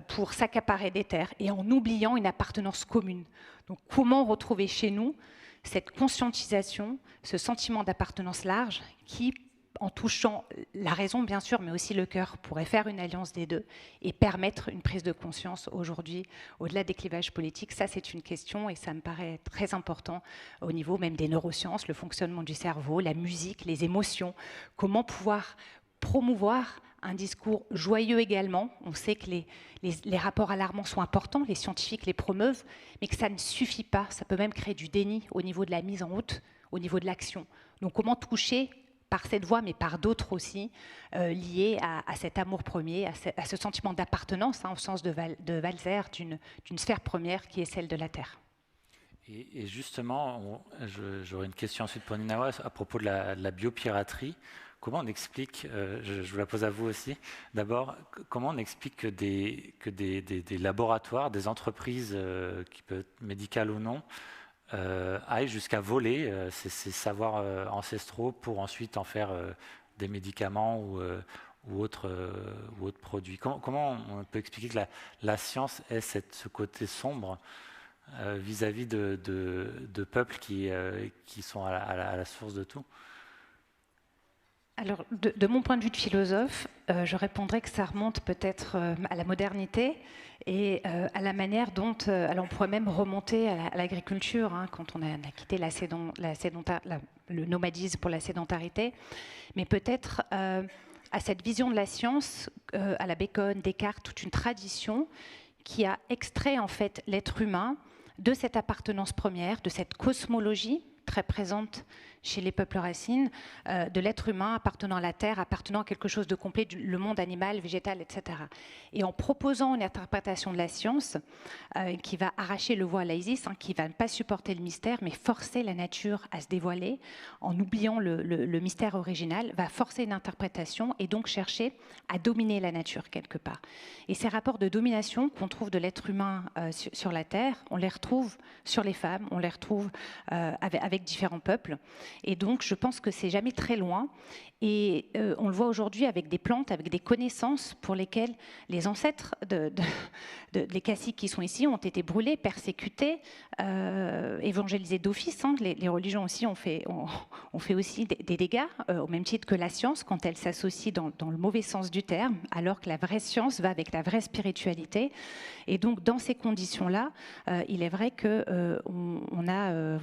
pour s'accaparer des terres et en oubliant une appartenance commune. Donc comment retrouver chez nous cette conscientisation, ce sentiment d'appartenance large qui, en touchant la raison bien sûr, mais aussi le cœur, pourrait faire une alliance des deux et permettre une prise de conscience aujourd'hui, au-delà des clivages politiques. Ça, c'est une question et ça me paraît très important au niveau même des neurosciences, le fonctionnement du cerveau, la musique, les émotions. Comment pouvoir promouvoir un discours joyeux également. On sait que les rapports alarmants sont importants, les scientifiques les promeuvent, mais que ça ne suffit pas. Ça peut même créer du déni au niveau de la mise en route, au niveau de l'action. Donc comment toucher par cette voie, mais par d'autres aussi, liés à cet amour premier, à ce sentiment d'appartenance, au sens de Walzer, d'une sphère première qui est celle de la Terre. Et justement, j'aurais une question ensuite pour Ninawa à propos de la biopiraterie. Comment on explique, je vous la pose à vous aussi, d'abord, comment on explique que des laboratoires, des entreprises, qui peuvent être médicales ou non, aillent jusqu'à voler ces savoirs ancestraux pour ensuite en faire des médicaments ou autres produits. Comment on peut expliquer que la science ait ce côté sombre vis-à-vis de peuples qui sont à la source de tout? Alors, de mon point de vue de philosophe, je répondrais que ça remonte peut-être à la modernité et à la manière dont, alors on pourrait même remonter à l'agriculture, quand on a quitté le nomadisme pour la sédentarité, mais peut-être à cette vision de la science, à la Bacon, Descartes, toute une tradition qui a extrait en fait l'être humain de cette appartenance première, de cette cosmologie très présente chez les peuples racines, de l'être humain appartenant à la terre, appartenant à quelque chose de complet, le monde animal, végétal, etc. Et en proposant une interprétation de la science qui va arracher le voile à Isis, qui ne va pas supporter le mystère, mais forcer la nature à se dévoiler, en oubliant le mystère original, va forcer une interprétation et donc chercher à dominer la nature quelque part. Et ces rapports de domination qu'on trouve de l'être humain sur la terre, on les retrouve sur les femmes, on les retrouve avec différents peuples. Et donc, je pense que c'est jamais très loin. Et on le voit aujourd'hui avec des plantes, avec des connaissances pour lesquelles les ancêtres des caciques qui sont ici ont été brûlés, persécutés, évangélisés d'office. Les religions aussi ont fait aussi des dégâts, au même titre que la science, quand elle s'associe dans le mauvais sens du terme, alors que la vraie science va avec la vraie spiritualité. Et donc, dans ces conditions-là, il est vrai qu'on a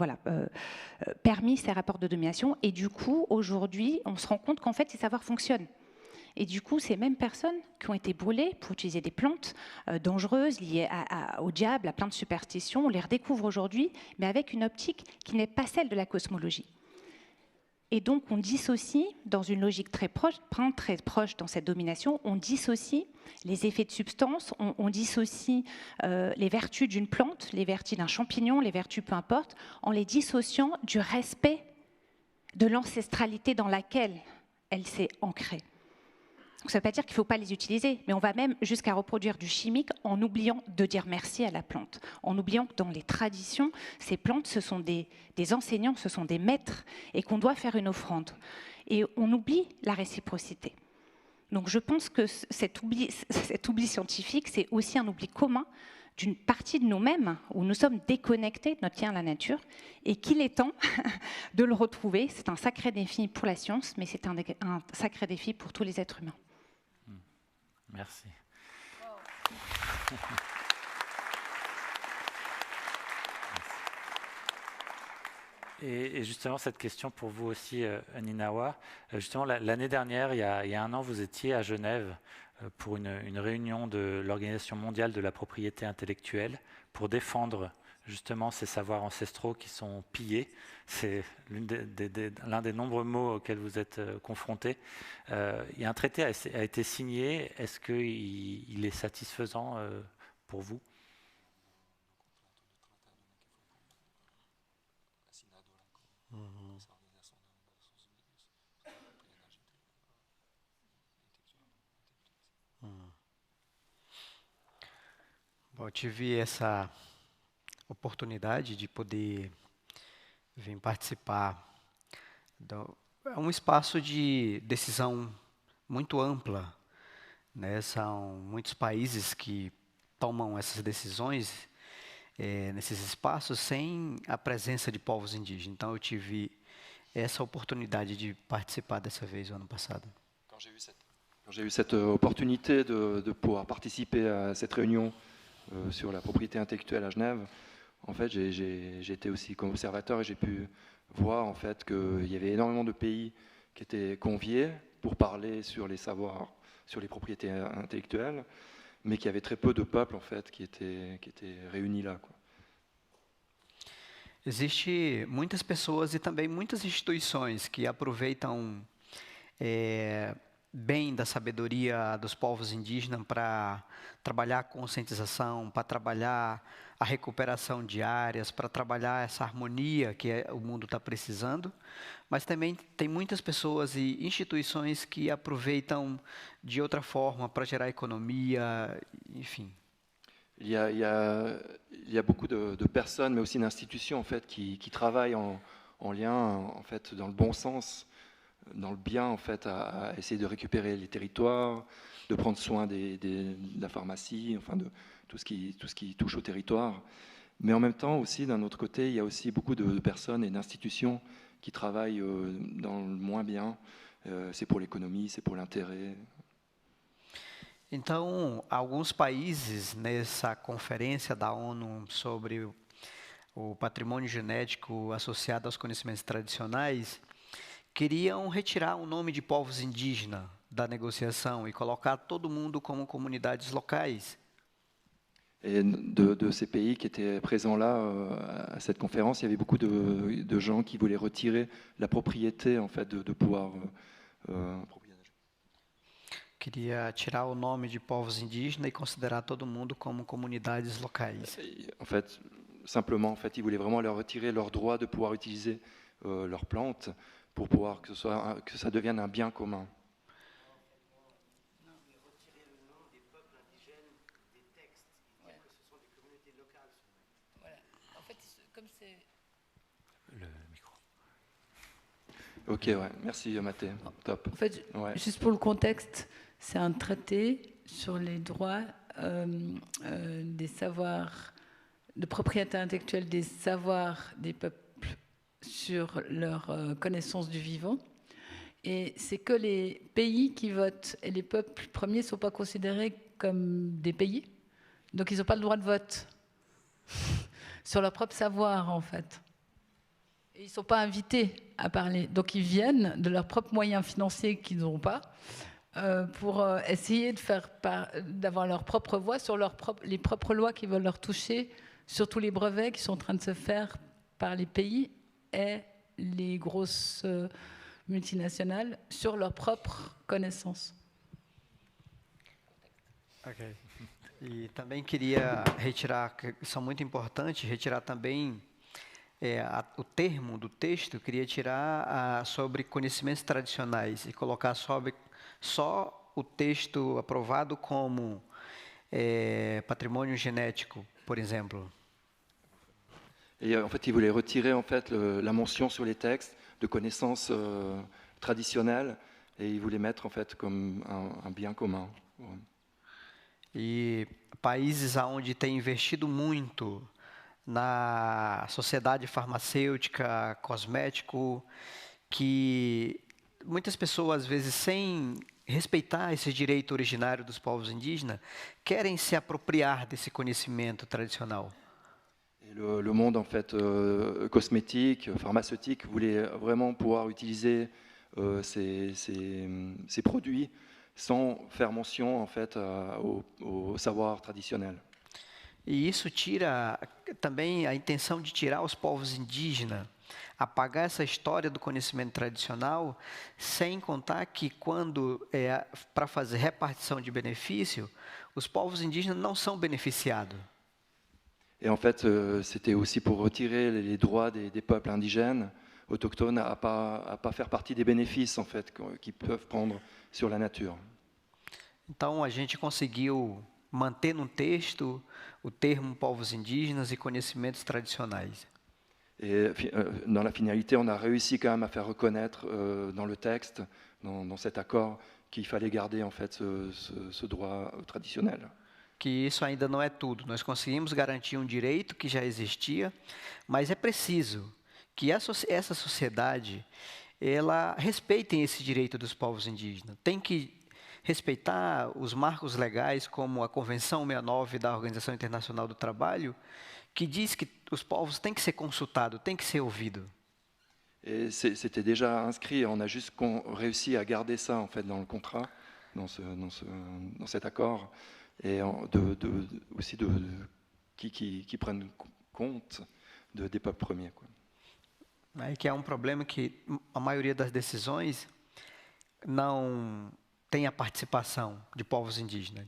permis ces rapports de domination. Et du coup, aujourd'hui, on se rend compte qu'en fait, ces savoirs fonctionnent. Et du coup, ces mêmes personnes qui ont été brûlées pour utiliser des plantes dangereuses, liées au diable, à plein de superstitions, on les redécouvre aujourd'hui, mais avec une optique qui n'est pas celle de la cosmologie. Et donc, on dissocie, dans une logique très proche dans cette domination, on dissocie les effets de substance, on dissocie les vertus d'une plante, les vertus d'un champignon, les vertus peu importe, en les dissociant du respect de l'ancestralité dans laquelle elle s'est ancrée. Donc, ça ne veut pas dire qu'il ne faut pas les utiliser, mais on va même jusqu'à reproduire du chimique en oubliant de dire merci à la plante, en oubliant que dans les traditions, ces plantes, ce sont des enseignants, ce sont des maîtres, et qu'on doit faire une offrande. Et on oublie la réciprocité. Donc je pense que cet oubli scientifique, c'est aussi un oubli commun d'une partie de nous-mêmes, où nous sommes déconnectés de notre lien à la nature, et qu'il est temps de le retrouver. C'est un sacré défi pour la science, mais c'est un sacré défi pour tous les êtres humains. Merci. Et justement, cette question pour vous aussi, Ninawa. Justement, l'année dernière, il y a un an, vous étiez à Genève pour une réunion de l'Organisation mondiale de la propriété intellectuelle pour défendre justement ces savoirs ancestraux qui sont pillés. C'est l'un des nombreux mots auxquels vous êtes confrontés. Il y a un traité a été signé. Est-ce qu'il est satisfaisant pour vous ? Bom, eu tive essa oportunidade de poder vir participar. É um espaço de decisão muito ampla, né? São muitos países que tomam essas decisões nesses espaços sem a presença de povos indígenas. Então, eu tive essa oportunidade de participar dessa vez, o ano passado. Quand j'ai eu cette opportunité de pouvoir participer à cette réunion sur la propriété intellectuelle à Genève, en fait, j'ai été aussi comme observateur et j'ai pu voir en fait qu'il y avait énormément de pays qui étaient conviés pour parler sur les savoirs, sur les propriétés intellectuelles, mais qu'il y avait très peu de peuples en fait qui étaient réunis là, quoi. Existe muitas pessoas e também muitas instituições que aproveitam bem da sabedoria dos povos indígenas para trabalhar a conscientização, para trabalhar a recuperação de áreas, para trabalhar essa harmonia que o mundo está precisando, mas também tem muitas pessoas e instituições que aproveitam de outra forma para gerar economia, enfim. Il y a beaucoup de personnes, mais aussi d'institutions en fait, qui travaillent en lien, en fait, dans le bon sens, dans le bien, en fait, à essayer de récupérer les territoires, de prendre soin de la pharmacie, enfin de tout ce qui touche au territoire. Mais en même temps aussi, d'un autre côté, il y a aussi beaucoup de personnes et d'institutions qui travaillent dans le moins bien. C'est pour l'économie, c'est pour l'intérêt. Então, alguns países nessa conferência da ONU sobre o patrimônio genético associado aos conhecimentos tradicionais queriam retirar o nome de povos indígenas da negociação e colocar todo mundo como comunidades locais. Et de ces pays qui étaient présents là à cette conférence, il y avait beaucoup de gens qui voulaient retirer la propriété en fait de pouvoir. Queria tirar o nome de povos indígenas e considerar todo mundo como comunidades locais. En fait, simplement, en fait, ils voulaient vraiment leur retirer leur droit de pouvoir utiliser leurs plantes pour pouvoir que ça devienne un bien commun. Le micro. Ok, ouais, merci Mathé, top. En fait, Ouais. juste pour le contexte, c'est un traité sur les droits des savoirs, de propriété intellectuelle des savoirs des peuples sur leur connaissance du vivant. Et c'est que les pays qui votent et les peuples premiers ne sont pas considérés comme des pays. Donc ils n'ont pas le droit de vote sur leur propre savoir, en fait. Et ils ne sont pas invités à parler. Donc ils viennent de leurs propres moyens financiers qu'ils n'auront pas pour essayer d'avoir leur propre voix sur les propres lois qui veulent leur toucher, sur tous les brevets qui sont en train de se faire par les pays et les grosses multinationales sur leurs propres connaissances. Ok. E também queria retirar, que são muito importantes, retirar também o termo do texto, queria tirar sobre conhecimentos tradicionais e colocar só o texto aprovado como patrimônio genético, por exemplo. Et en fait, ils voulaient retirer en fait la mention sur les textes de connaissances traditionnelles et ils voulaient mettre en fait comme un bien commun. Ouais. E países onde tem investido muito na sociedade farmacêutica, cosmético, que muitas pessoas, às vezes, sem respeitar esse direito originário dos povos indígenas, querem se apropriar desse conhecimento tradicional. Et le monde en fait cosmétique, pharmaceutique voulait vraiment pouvoir utiliser ces produits sans faire mention en fait au savoir traditionnel. E isso tira também a intenção de tirar os povos indígenas, apagar essa história do conhecimento tradicional, sem contar que quando para fazer repartição de benefício, os povos indígenas não são beneficiados. Et en fait, c'était aussi pour retirer les droits des peuples indigènes, autochtones, à pas faire partie des bénéfices en fait qu'ils peuvent prendre sur la nature. Então a gente conseguiu manter no texto o termo povos indígenas e conhecimentos tradicionais. Et dans la finalité, on a réussi quand même à faire reconnaître dans le texte, dans cet accord, qu'il fallait garder en fait ce droit traditionnel. Que isso ainda não é tudo. Nós conseguimos garantir direito que já existia, mas é preciso que essa sociedade ela respeitem esse direito dos povos indígenas. Tem que respeitar os marcos legais, como a Convenção 69 da Organização Internacional do Trabalho, que diz que os povos têm que ser consultados, têm que ser ouvidos. Et c'était déjà inscrit, on a juste réussi à garder ça en fait dans le contrat, dans cet accord, et aussi qui prennent compte des peuples premiers, quoi. É que é problema que a maioria das decisões não tem a participação de povos indígenas.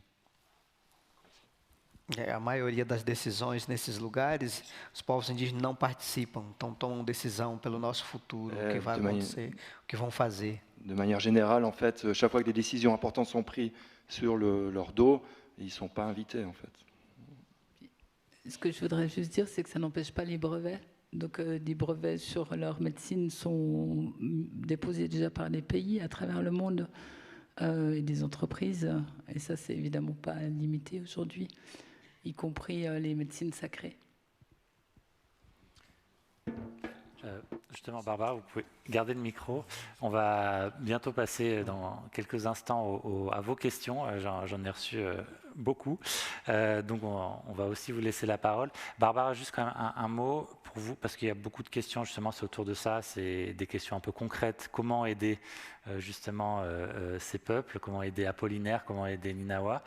A maioria das decisões nesses lugares, os povos indígenas não participam, então tomam decisão pelo nosso futuro, o que vai acontecer, o que vão fazer. De manière générale, en fait, chaque fois que des décisions importantes sont prises sur leur dos, ils ne sont pas invités, en fait. Ce que je voudrais juste dire, c'est que ça n'empêche pas les brevets. Donc, des brevets sur leur médecine sont déposés déjà par des pays à travers le monde et des entreprises. Et ça, c'est évidemment pas limité aujourd'hui, y compris les médecines sacrées. Justement, Barbara, vous pouvez garder le micro. On va bientôt passer dans quelques instants à vos questions. J'en ai reçu beaucoup. Donc, on va aussi vous laisser la parole. Barbara, juste quand même un mot pour vous, parce qu'il y a beaucoup de questions justement autour de ça. C'est des questions un peu concrètes. Comment aider justement ces peuples? Comment aider Apollinaire? Comment aider Ninawa?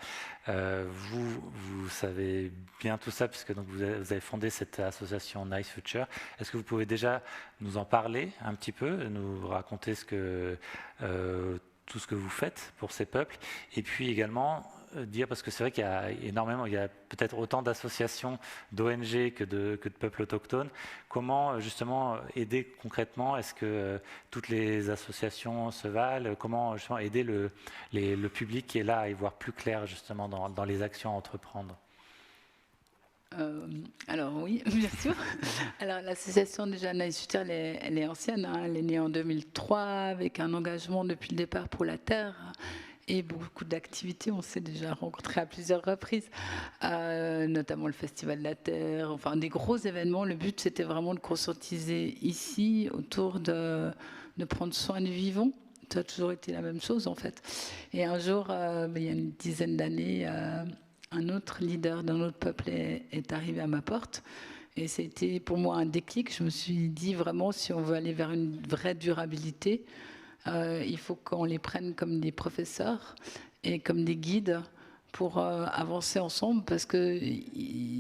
Vous savez bien tout ça, puisque donc vous avez fondé cette association Nice Future. Est-ce que vous pouvez déjà nous en parler un petit peu, nous raconter tout ce que vous faites pour ces peuples, et puis également dire, parce que c'est vrai qu'il y a énormément, il y a peut-être autant d'associations, d'ONG que de peuples autochtones. Comment justement aider concrètement? Est-ce que toutes les associations se valent? Comment justement aider le public qui est là à y voir plus clair justement dans les actions à entreprendre? Alors oui, bien sûr. Alors l'association déjà Nice Future, elle est ancienne, hein. Elle est née en 2003 avec un engagement depuis le départ pour la terre et beaucoup d'activités. On s'est déjà rencontrés à plusieurs reprises, notamment le Festival de la Terre, enfin des gros événements. Le but, c'était vraiment de conscientiser ici autour de prendre soin du vivant. Ça a toujours été la même chose en fait. Et un jour, il y a une dizaine d'années, un autre leader d'un autre peuple est arrivé à ma porte. Et c'était pour moi un déclic. Je me suis dit vraiment, si on veut aller vers une vraie durabilité, il faut qu'on les prenne comme des professeurs et comme des guides pour avancer ensemble, parce que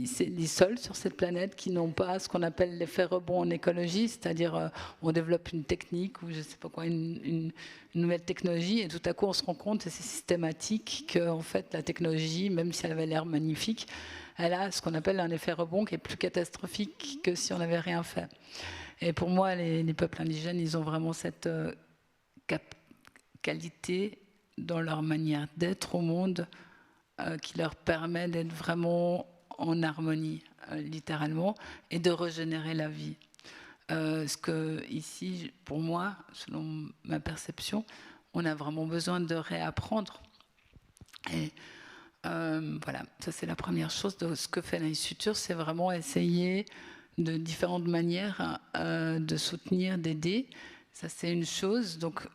c'est les seuls sur cette planète qui n'ont pas ce qu'on appelle l'effet rebond en écologie, c'est-à-dire on développe une technique ou je ne sais pas quoi, une nouvelle technologie, et tout à coup on se rend compte, et c'est systématique, que en fait la technologie, même si elle avait l'air magnifique, elle a ce qu'on appelle un effet rebond qui est plus catastrophique que si on n'avait rien fait. Et pour moi, les peuples indigènes, ils ont vraiment cette qualité dans leur manière d'être au monde, qui leur permet d'être vraiment en harmonie, littéralement, et de régénérer la vie. Ce que ici, pour moi, selon ma perception, on a vraiment besoin de réapprendre. Et voilà, ça c'est la première chose. De ce que fait Nice Future, c'est vraiment essayer de différentes manières de soutenir, d'aider. Ça c'est une chose. Donc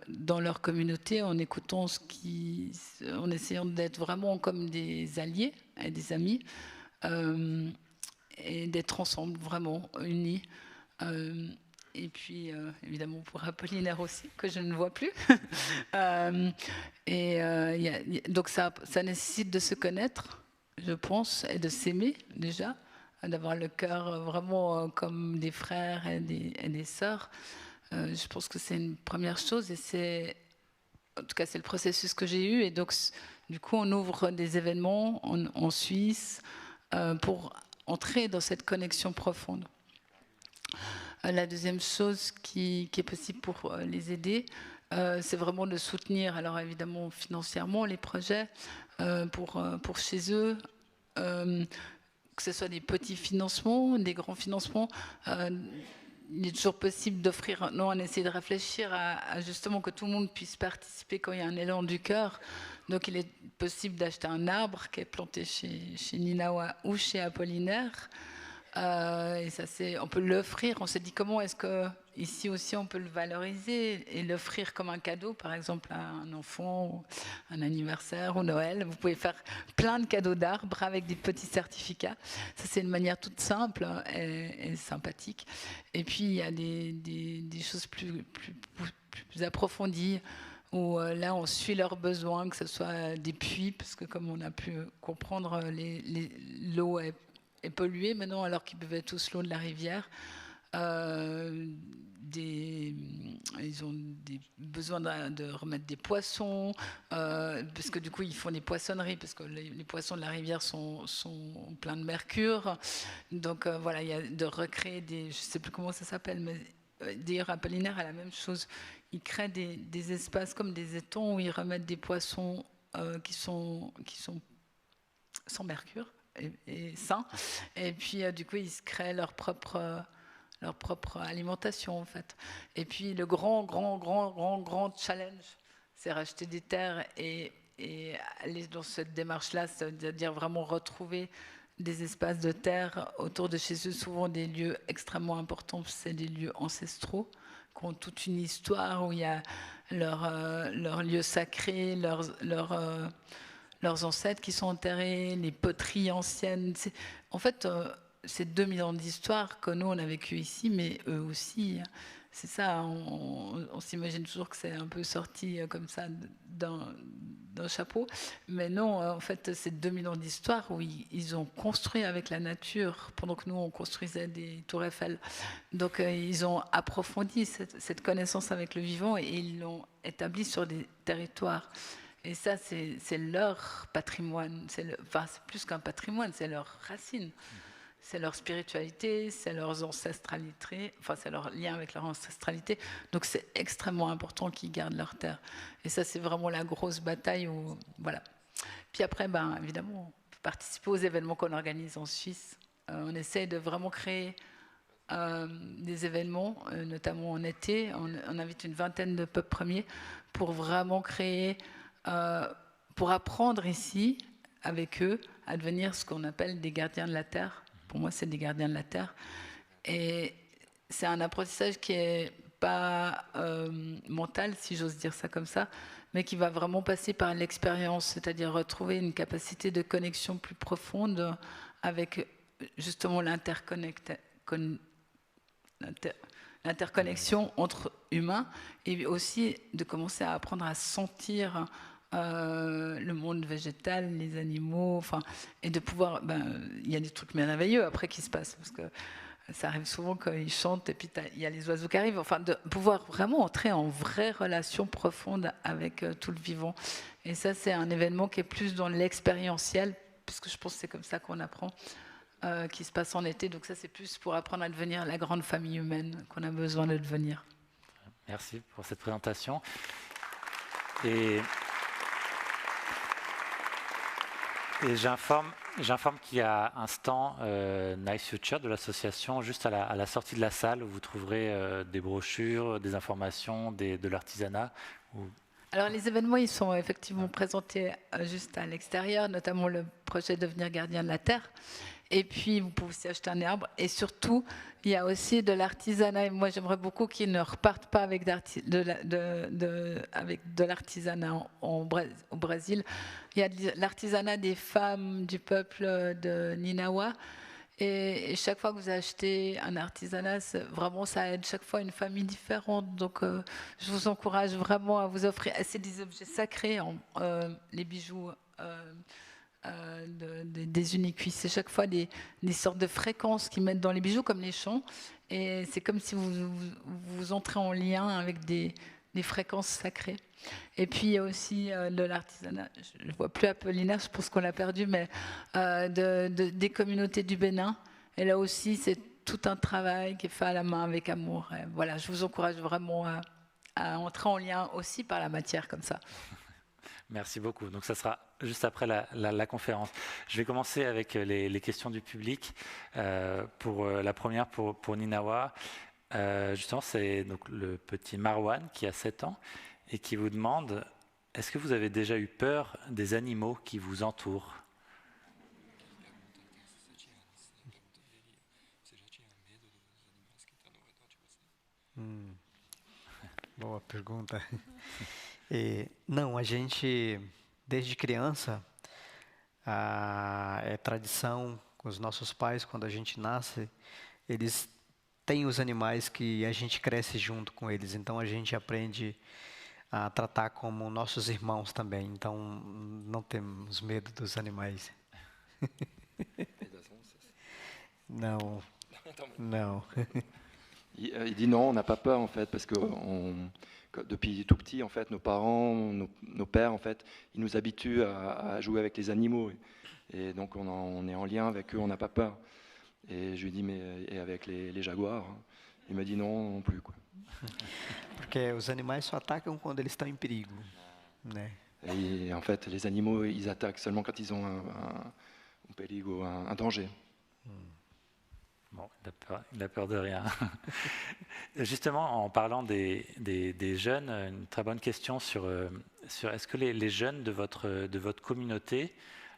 dans leur communauté, en écoutant en essayant d'être vraiment comme des alliés et des amis, et d'être ensemble, vraiment unis. Et puis, évidemment, pour Apollinaire aussi, que je ne vois plus. Donc, ça nécessite de se connaître, je pense, et de s'aimer déjà, d'avoir le cœur vraiment comme des frères et des sœurs. Je pense que c'est une première chose, et en tout cas, c'est le processus que j'ai eu. Et donc, du coup, on ouvre des événements en Suisse pour entrer dans cette connexion profonde. La deuxième chose qui est possible pour les aider, c'est vraiment de soutenir, alors évidemment financièrement, les projets, pour chez eux, que ce soit des petits financements, des grands financements. Il est toujours possible d'offrir. Non, on essaie de réfléchir à justement que tout le monde puisse participer quand il y a un élan du cœur. Donc, il est possible d'acheter un arbre qui est planté chez Ninawa ou chez Apollinaire. Et ça, on peut l'offrir. On s'est dit comment est-ce que ici aussi on peut le valoriser et l'offrir comme un cadeau, par exemple à un enfant, un anniversaire ou Noël. Vous pouvez faire plein de cadeaux d'arbres avec des petits certificats. Ça, c'est une manière toute simple et sympathique. Et puis il y a des choses plus approfondies où là on suit leurs besoins, que ce soit des puits, parce que comme on a pu comprendre, l'eau est polluée maintenant alors qu'ils buvaient tous l'eau de la rivière. Ils ont des besoins de remettre des poissons, parce que du coup ils font des poissonneries, parce que les poissons de la rivière sont pleins de mercure. Donc voilà, il y a de recréer je ne sais plus comment ça s'appelle, mais d'ailleurs Apollinaire a la même chose. Ils créent des espaces comme des étangs où ils remettent des poissons qui sont sans mercure et sains. Et puis du coup ils se créent leur propre alimentation en fait. Et puis le grand challenge, c'est racheter des terres et aller dans cette démarche-là, c'est-à-dire vraiment retrouver des espaces de terre autour de chez eux, souvent des lieux extrêmement importants, c'est des lieux ancestraux qui ont toute une histoire où il y a leurs lieux sacrés, leurs ancêtres qui sont enterrés, les poteries anciennes. En fait, c'est 2000 ans d'histoire que nous, on a vécu ici, mais eux aussi. C'est ça, on s'imagine toujours que c'est un peu sorti comme ça d'un chapeau. Mais non, en fait, c'est 2000 ans d'histoire où ils ont construit avec la nature, pendant que nous, on construisait des tours Eiffel. Donc, ils ont approfondi cette connaissance avec le vivant et ils l'ont établi sur des territoires. Et ça, c'est leur patrimoine. C'est plus qu'un patrimoine, c'est leur racine. C'est leur spiritualité, c'est leurs ancestralités, c'est leur lien avec leur ancestralité. Donc c'est extrêmement important qu'ils gardent leur terre. Et ça, c'est vraiment la grosse bataille. Voilà. Puis après, évidemment, on peut participer aux événements qu'on organise en Suisse. On essaie de vraiment créer des événements, notamment en été. On invite une vingtaine de peuples premiers pour vraiment créer, pour apprendre ici, avec eux, à devenir ce qu'on appelle des gardiens de la terre. Pour moi, c'est des gardiens de la terre. Et c'est un apprentissage qui n'est pas mental, si j'ose dire ça comme ça, mais qui va vraiment passer par l'expérience, c'est-à-dire retrouver une capacité de connexion plus profonde avec justement l'interconnexion entre humains, et aussi de commencer à apprendre à sentir le monde végétal, les animaux, et de pouvoir, il y a des trucs merveilleux après qui se passent, parce que ça arrive souvent qu'ils chantent et puis il y a les oiseaux qui arrivent, de pouvoir vraiment entrer en vraie relation profonde avec tout le vivant. Et ça, c'est un événement qui est plus dans l'expérientiel, parce que je pense que c'est comme ça qu'on apprend, qui se passe en été. Donc ça, c'est plus pour apprendre à devenir la grande famille humaine qu'on a besoin de devenir. Merci pour cette présentation. Et j'informe qu'il y a un stand Nice Future de l'association juste à la sortie de la salle où vous trouverez des brochures, des informations, de l'artisanat. Alors les événements, ils sont effectivement présentés juste à l'extérieur, notamment le projet Devenir gardien de la terre. Et puis, vous pouvez aussi acheter un arbre. Et surtout, il y a aussi de l'artisanat. Et moi, j'aimerais beaucoup qu'ils ne repartent pas avec de l'artisanat au Brésil. Il y a de l'artisanat des femmes du peuple de Ninawa. Et chaque fois que vous achetez un artisanat, vraiment, ça aide chaque fois une famille différente. Donc, je vous encourage vraiment à vous offrir. C'est des objets sacrés, les bijoux des uniques. C'est chaque fois des sortes de fréquences qu'ils mettent dans les bijoux, comme les chants. Et c'est comme si vous entrez en lien avec des fréquences sacrées. Et puis il y a aussi de l'artisanat, je ne vois plus Apollinaire, je pense qu'on l'a perdu, mais des communautés du Bénin. Et là aussi, c'est tout un travail qui est fait à la main avec amour. Et voilà, je vous encourage vraiment à entrer en lien aussi par la matière comme ça. Merci beaucoup. Donc ça sera juste après la conférence. Je vais commencer avec les questions du public. Pour la première, pour Ninawa. Justement, c'est donc le petit Marwan qui a 7 ans et qui vous demande, est-ce que vous avez déjà eu peur des animaux qui vous entourent? Boa pergunta. Não, a gente, desde criança, é tradição com os nossos pais, quando a gente nasce, eles têm os animais que a gente cresce junto com eles. Então a gente aprende a tratar como nossos irmãos também. Então não temos medo dos animais. Não, não. Il dit non, on n'a pas peur en fait, parce que depuis tout petit, en fait, nos parents, nos pères, en fait, ils nous habituent à jouer avec les animaux. Et donc on est en lien avec eux, on n'a pas peur. Et je lui dis, mais et avec les jaguars? Il me dit non plus, quoi. Porque os animais só atacam quando eles estão em perigo, né? Et en fait, les animaux, ils attaquent seulement quand ils ont un péril, un danger. Bon, il a peur de rien. Justement, en parlant des jeunes, une très bonne question sur est-ce que les jeunes de votre communauté,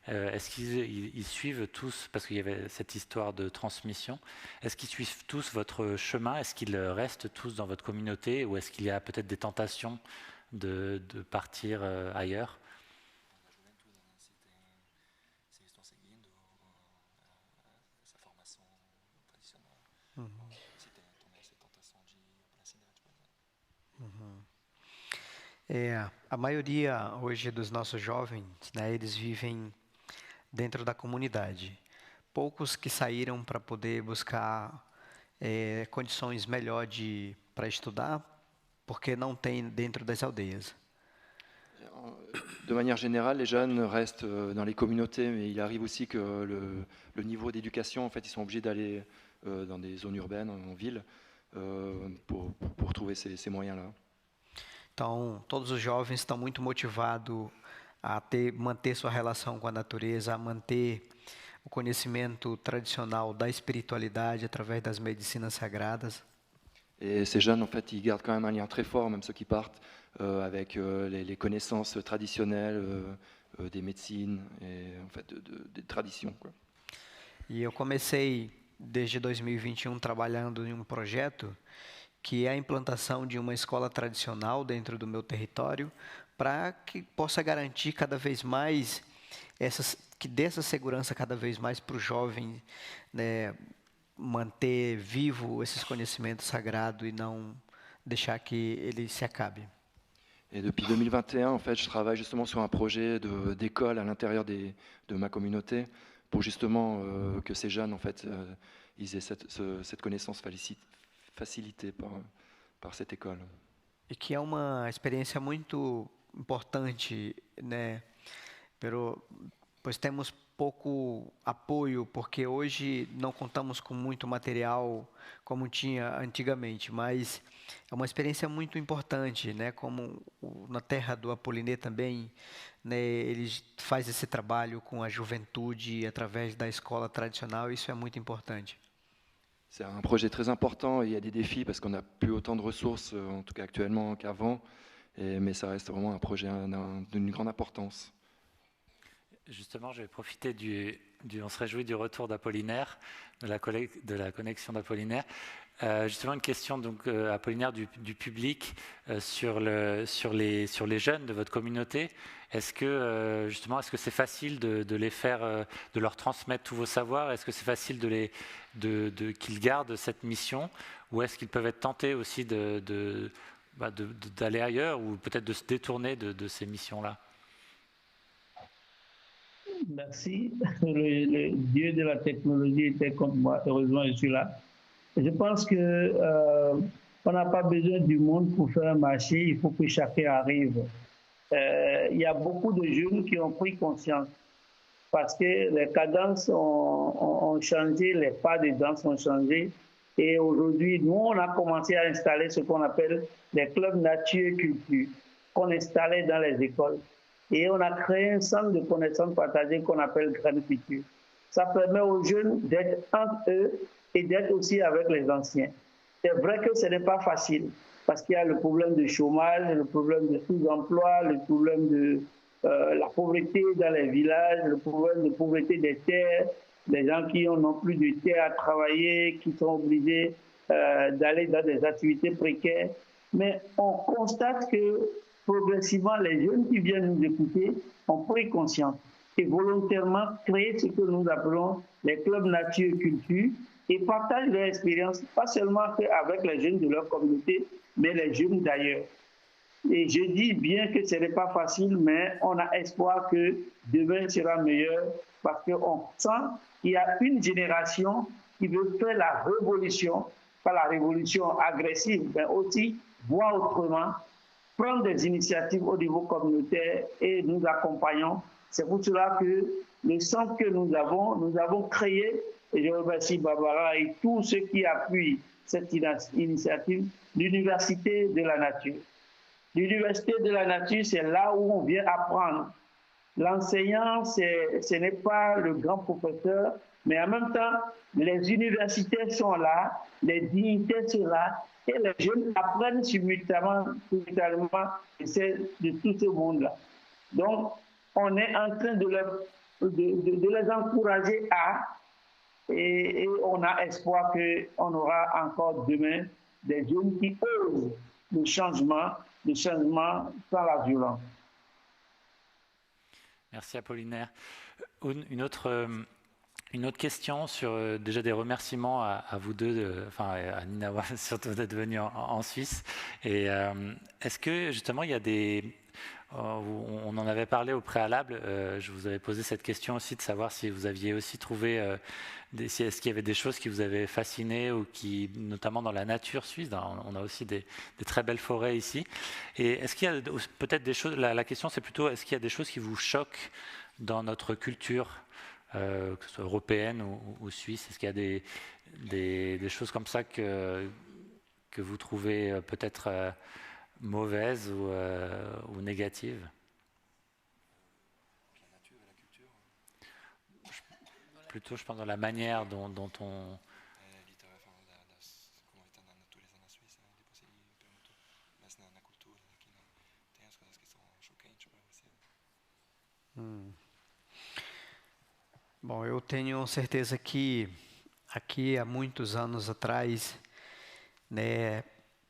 est-ce qu'ils suivent tous, parce qu'il y avait cette histoire de transmission, est-ce qu'ils suivent tous votre chemin? Est-ce qu'ils restent tous dans votre communauté, ou est-ce qu'il y a peut-être des tentations de partir ailleurs? A maioria hoje dos nossos jovens, né, eles vivem dentro da comunidade. Poucos que saíram para poder buscar condições melhores para estudar, porque não tem dentro das aldeias. De manière générale, les jeunes restent dans les communautés, mais il arrive aussi que le niveau d'éducation, en fait, ils sont obligés d'aller dans des zones urbaines, en ville, pour trouver ces moyens-là. Então, todos os jovens estão muito motivados a manter sua relação com a natureza, a manter o conhecimento tradicional da espiritualidade através das medicinas sagradas. Et ces jeunes, en fait, ils gardent quand même un lien très fort, même ceux qui partent, avec les connaissances traditionnelles des médecines et en fait des traditions, quoi. E eu comecei desde 2021 trabalhando em um projeto que é a implantação de uma escola tradicional dentro do meu território, para que possa garantir cada vez mais que dê essa segurança cada vez mais para o jovem, né, manter vivo esses conhecimentos sagrados e não deixar que ele se acabe. Et depuis 2021, en fait, je travaille justement sur un projet d'école à l'intérieur de ma communauté, pour justement que ces jeunes, en fait, ils aient cette connaissance facilitée par cette école. E que é uma experiência muito importante, né? Pois temos pouco apoio, porque hoje não contamos com muito material como tinha antigamente, mas é uma experiência muito importante, né? Como na terra do Apolinê também, né? Ele faz esse trabalho com a juventude através da escola tradicional, isso é muito importante. C'est un projet très important, et il y a des défis parce qu'on n'a plus autant de ressources, en tout cas actuellement, qu'avant, mais ça reste vraiment un projet d'une grande importance. Justement, je vais profiter on se réjouit du retour d'Apollinaire, de la connexion d'Apollinaire. Justement, une question donc Apollinaire du public sur les jeunes de votre communauté. Est-ce que justement, est-ce que c'est facile de les faire, de leur transmettre tous vos savoirs? Est-ce que c'est facile qu'ils gardent cette mission, ou est-ce qu'ils peuvent être tentés aussi d'aller ailleurs, ou peut-être de se détourner de ces missions-là? Merci. Le Dieu de la technologie était contre moi. Heureusement, je suis là. Je pense que on n'a pas besoin du monde pour faire un marché. Il faut que chacun arrive. Il y a beaucoup de jeunes qui ont pris conscience parce que les cadences ont changé, les pas de danse ont changé. Et aujourd'hui, nous, on a commencé à installer ce qu'on appelle les clubs nature et culture qu'on installait dans les écoles. Et on a créé un centre de connaissances partagées qu'on appelle Grande Culture. Ça permet aux jeunes d'être entre eux et d'être aussi avec les anciens. C'est vrai que ce n'est pas facile parce qu'il y a le problème du chômage, le problème de sous-emploi, le problème de la pauvreté dans les villages, le problème de pauvreté des terres, des gens qui n'ont plus de terre à travailler, qui sont obligés d'aller dans des activités précaires. Mais on constate que progressivement, les jeunes qui viennent nous écouter ont pris conscience et volontairement créé ce que nous appelons les clubs nature et culture et partagent leur expérience, pas seulement avec les jeunes de leur communauté, mais les jeunes d'ailleurs. Et je dis bien que ce n'est pas facile, mais on a espoir que demain sera meilleur parce qu'on sent qu'il y a une génération qui veut faire la révolution, pas la révolution agressive, mais aussi voir autrement, prendre des initiatives au niveau communautaire et nous accompagnons. C'est pour cela que le centre que nous avons créé, et je remercie Barbara et tous ceux qui appuient cette initiative, l'Université de la Nature. L'Université de la Nature, c'est là où on vient apprendre. L'enseignant, ce n'est pas le grand professeur, mais en même temps, les universités sont là, les dignités sont là, et les jeunes apprennent simultanément de tout ce monde-là. Donc, on est en train de les encourager et on a espoir qu'on aura encore demain des jeunes qui osent le changement sans la violence. Merci Apollinaire. Une autre question sur déjà des remerciements à vous deux, à Ninawa surtout d'être venu en Suisse. Et est-ce que justement il y a des... on en avait parlé au préalable, je vous avais posé cette question aussi de savoir si vous aviez aussi trouvé, est-ce qu'il y avait des choses qui vous avaient fasciné ou qui, notamment dans la nature suisse, on a aussi des très belles forêts ici. Et est-ce qu'il y a peut-être des choses, la question c'est plutôt, est-ce qu'il y a des choses qui vous choquent dans notre culture, que ce soit européenne ou suisse? Est-ce qu'il y a des choses comme ça que vous trouvez peut-être mauvaise ou négative? La nature et la culture. Plutôt, je pense, dans la manière dont on... Bom, eu tenho certeza que aqui há muitos anos atrás, né,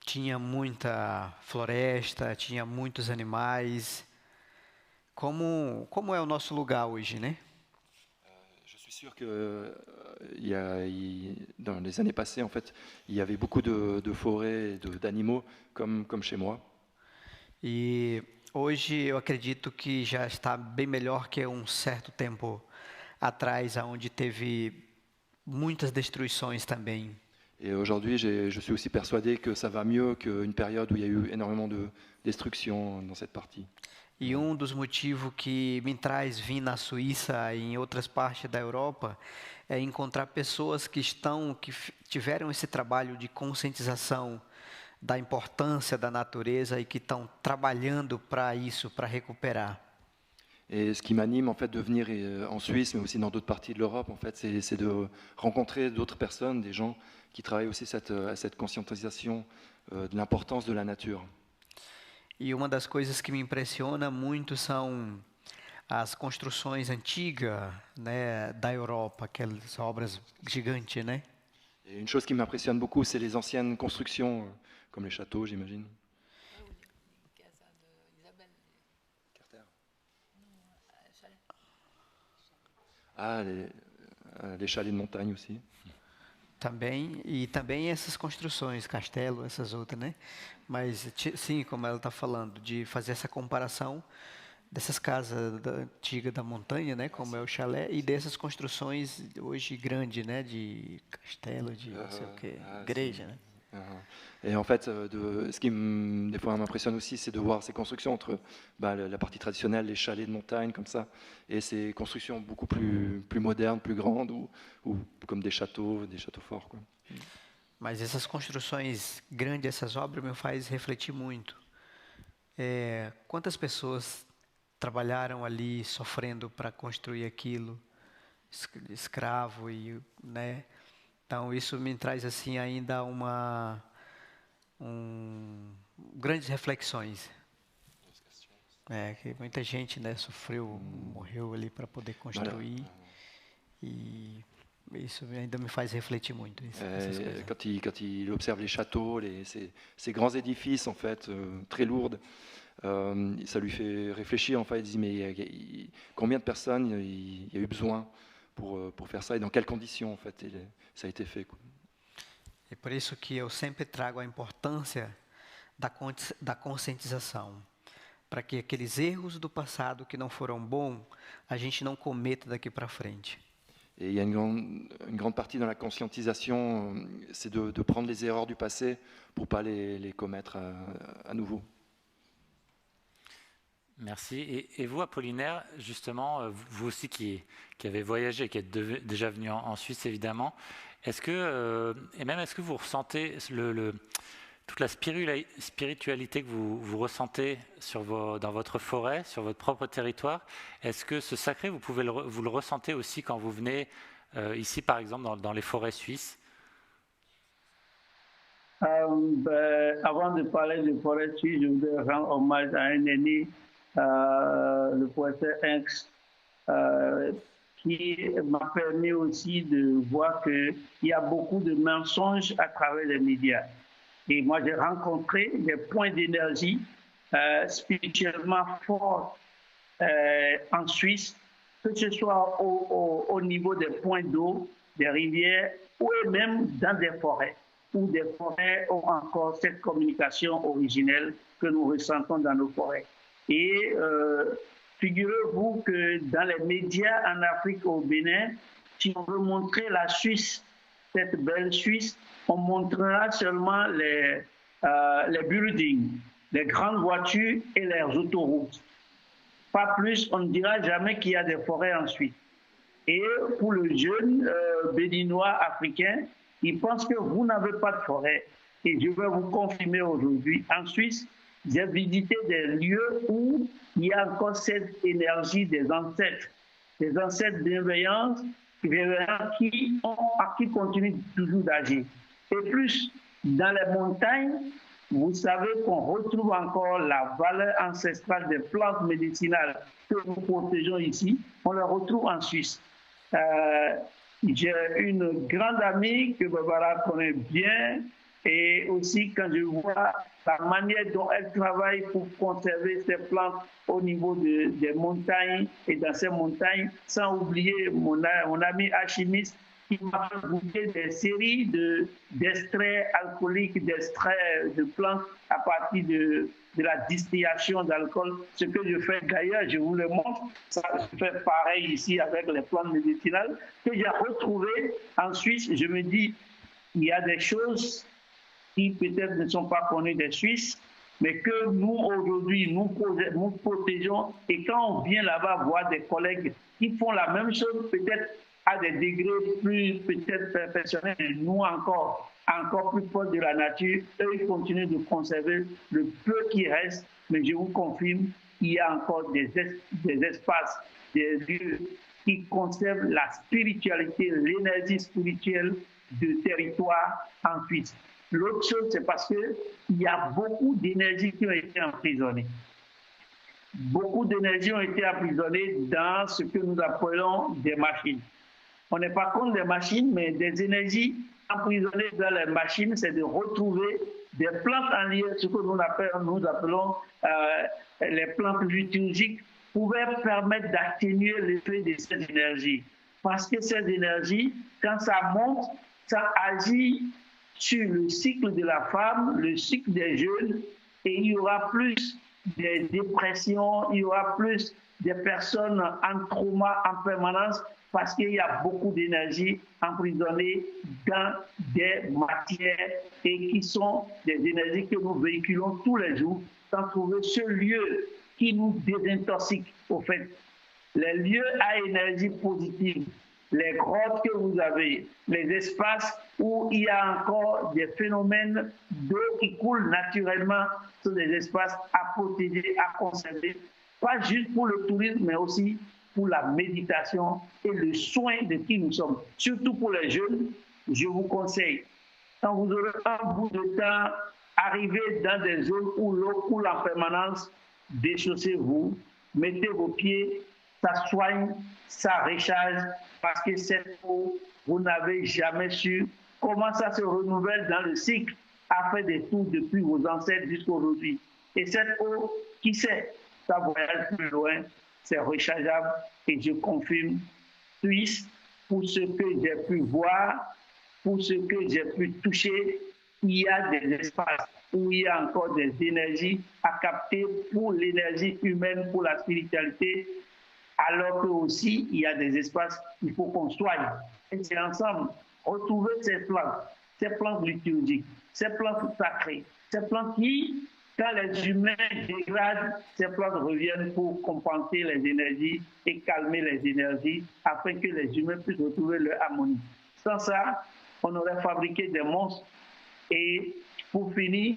tinha muita floresta, tinha muitos animais. Como é o nosso lugar hoje, né? Je suis sûr que dans les années passées, en fait, il y avait beaucoup de forêts, d'animaux, comme chez moi. E hoje eu acredito que já está bem melhor que certo tempo atrás, onde teve muitas destruições também. Et aujourd'hui, je suis aussi persuadé que ça va mieux qu'une période où il y a eu énormément de destruction dans cette partie. E dos motivos que me traz vir na Suíça e em outras partes da Europa é encontrar pessoas que tiveram esse trabalho de conscientização da importância da natureza e que estão trabalhando para isso, para recuperar. Et ce qui m'anime en fait de venir en Suisse, mais aussi dans d'autres parties de l'Europe, en fait, c'est de rencontrer d'autres personnes, des gens qui travaillent aussi à cette conscientisation de l'importance de la nature. E uma das coisas que me impressiona muito são as construções antigas, né, da Europa, aquelas obras gigantes, né? Et une chose qui m'impressionne beaucoup, c'est les anciennes constructions, comme les châteaux, j'imagine. Ah, les chalets de montagne aussi. Também, e também essas construções, castelo, essas outras, né? Mas, sim, como ela está falando, de fazer essa comparação dessas casas antigas da montanha, né? Como é o chalé, e dessas construções hoje grandes, né? De castelo, de não sei o quê, igreja, né? Et en fait, ce qui des fois m'impressionne aussi, c'est de voir ces constructions entre la partie traditionnelle, les chalets de montagne comme ça, et ces constructions beaucoup plus modernes, plus grandes, ou comme des châteaux forts, quoi. Mas essas construções grandes, essas obras, me faz refletir muito. Quantas pessoas trabalharam ali sofrendo para construir aquilo, escravo e, né? Então isso me traz assim ainda grandes reflexões. Que muita gente, né, sofreu, morreu ali para poder construir, e isso ainda me faz refléter muito. Quand il observe les châteaux, ces grands édifices en fait très lourds, ça lui fait réfléchir. En fait, il dit mais combien de personnes il y a eu besoin pour faire ça et dans quelles conditions en fait ça a été fait, quoi. É por isso que eu sempre trago a importância da conscientização, para que aqueles erros do passado que não foram bons, a gente não cometa daqui para frente. Et il y a une grande partie dans la conscientisation, c'est de prendre les erreurs du passé pour pas les commettre à nouveau. Merci. Et vous, Apollinaire, justement, vous aussi qui avez voyagé, qui êtes déjà venu en Suisse, évidemment, est-ce que vous ressentez toute la spiritualité que vous ressentez dans votre forêt, sur votre propre territoire? Est-ce que ce sacré, vous le ressentez aussi quand vous venez ici, par exemple, dans les forêts suisses? Avant de parler de forêt suisse, je voudrais rendre hommage à un aîné, le professeur Inks, qui m'a permis aussi de voir qu'il y a beaucoup de mensonges à travers les médias. Et moi, j'ai rencontré des points d'énergie spirituellement forts en Suisse, que ce soit au niveau des points d'eau, des rivières, ou même dans des forêts, où des forêts ont encore cette communication originelle que nous ressentons dans nos forêts. Et figurez-vous que dans les médias en Afrique, au Bénin, si on veut montrer la Suisse, cette belle Suisse, on montrera seulement les buildings, les grandes voitures et les autoroutes. Pas plus, on ne dira jamais qu'il y a des forêts en Suisse. Et pour le jeune béninois africain, il pense que vous n'avez pas de forêt. Et je vais vous confirmer aujourd'hui, en Suisse, j'ai visité des lieux où il y a encore cette énergie des ancêtres bienveillants qui continuent toujours d'agir. Et plus, dans les montagnes, vous savez qu'on retrouve encore la valeur ancestrale des plantes médicinales que nous protégeons ici. On les retrouve en Suisse. J'ai une grande amie que Barbara connaît bien, et aussi quand je vois la manière dont elle travaille pour conserver ces plantes au niveau des montagnes et dans ces montagnes, sans oublier mon ami alchimiste qui m'a fait goûter des séries d'extraits alcooliques, d'extraits de plantes à partir de la distillation d'alcool. Ce que je fais d'ailleurs, je vous le montre, ça je fais pareil ici avec les plantes médicinales que j'ai retrouvées en Suisse. Je me dis, il y a des choses qui peut-être ne sont pas connues des Suisses, mais que nous, aujourd'hui, nous protégeons. Et quand on vient là-bas voir des collègues qui font la même chose, peut-être à des degrés plus peut-être perfectionnés, mais nous encore plus proches de la nature, eux, ils continuent de conserver le peu qui reste. Mais je vous confirme, il y a encore des espaces, des lieux qui conservent la spiritualité, l'énergie spirituelle du territoire en Suisse. L'autre chose, c'est parce qu'il y a beaucoup d'énergie qui ont été emprisonnées. Beaucoup d'énergie ont été emprisonnées dans ce que nous appelons des machines. On n'est pas contre les machines, mais des énergies emprisonnées dans les machines, c'est de retrouver des plantes en lien, ce que nous appelons les plantes liturgiques, pouvaient permettre d'atténuer l'effet de ces énergies. Parce que ces énergies, quand ça monte, ça agit sur le cycle de la femme, le cycle des jeunes, et il y aura plus de dépressions, il y aura plus de personnes en trauma en permanence, parce qu'il y a beaucoup d'énergie emprisonnée dans des matières et qui sont des énergies que nous véhiculons tous les jours sans trouver ce lieu qui nous désintoxique, au fait. Les lieux à énergie positive, les grottes que vous avez, les espaces où il y a encore des phénomènes d'eau qui coulent naturellement, sont des espaces à protéger, à conserver. pas juste pour le tourisme, mais aussi pour la méditation et le soin de qui nous sommes. Surtout pour les jeunes, je vous conseille, quand vous aurez un bout de temps, arrivez dans des zones où l'eau coule en permanence, déchaussez-vous, mettez vos pieds, ça soigne, ça recharge, parce que cette eau, vous n'avez jamais su comment ça se renouvelle dans le cycle, a fait des tours depuis vos ancêtres jusqu'à aujourd'hui. Et cette eau, qui sait, ça voyage plus loin, c'est rechargeable, et je confirme, Suisse, pour ce que j'ai pu voir, pour ce que j'ai pu toucher, il y a des espaces où il y a encore des énergies à capter pour l'énergie humaine, pour la spiritualité, alors que aussi il y a des espaces qu'il faut qu'on soigne. Et c'est ensemble, retrouver ces plantes liturgiques, ces plantes sacrées, ces plantes qui, quand les humains dégradent, ces plantes reviennent pour compenser les énergies et calmer les énergies afin que les humains puissent retrouver leur harmonie. Sans ça, on aurait fabriqué des monstres. Et pour finir,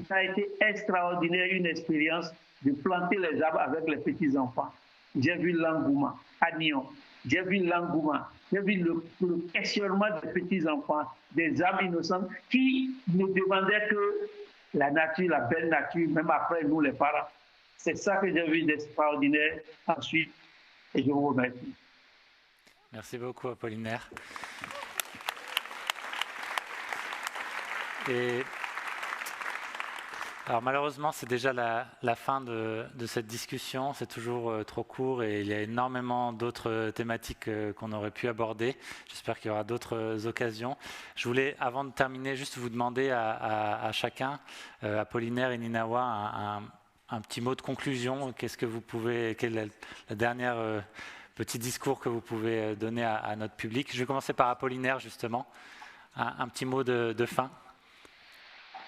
ça a été extraordinaire, une expérience de planter les arbres avec les petits-enfants. J'ai vu l'engouement à Nyon, j'ai vu l'engouement, j'ai vu le questionnement des petits-enfants, des âmes innocentes qui ne demandaient que la nature, la belle nature, même après nous les parents. C'est ça que j'ai vu d'extraordinaire ensuite, et je vous remercie. Merci beaucoup, Apollinaire. Et alors malheureusement, c'est déjà la fin de cette discussion. C'est toujours trop court et il y a énormément d'autres thématiques qu'on aurait pu aborder. J'espère qu'il y aura d'autres occasions. Je voulais, avant de terminer, juste vous demander à chacun, Apollinaire et Ninawa, un petit mot de conclusion. Qu'est-ce que vous pouvez, quel est le dernier petit discours que vous pouvez donner à notre public? Je vais commencer par Apollinaire, justement. Un petit mot de fin.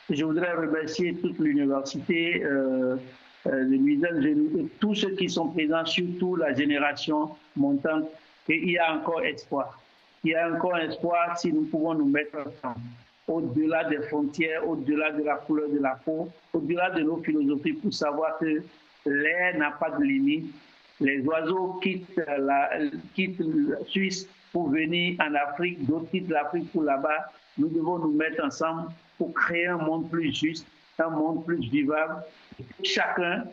Je voudrais remercier toute l'université de Louisiane et tous ceux qui sont présents, surtout la génération montante. Et il y a encore espoir. Il y a encore espoir si nous pouvons nous mettre ensemble. Au-delà des frontières, au-delà de la couleur de la peau, au-delà de nos philosophies, pour savoir que l'air n'a pas de limite. Les oiseaux quittent la Suisse pour venir en Afrique, d'autres quittent l'Afrique pour là-bas. Nous devons nous mettre ensemble pour créer un monde plus juste, un monde plus vivable. Chacun,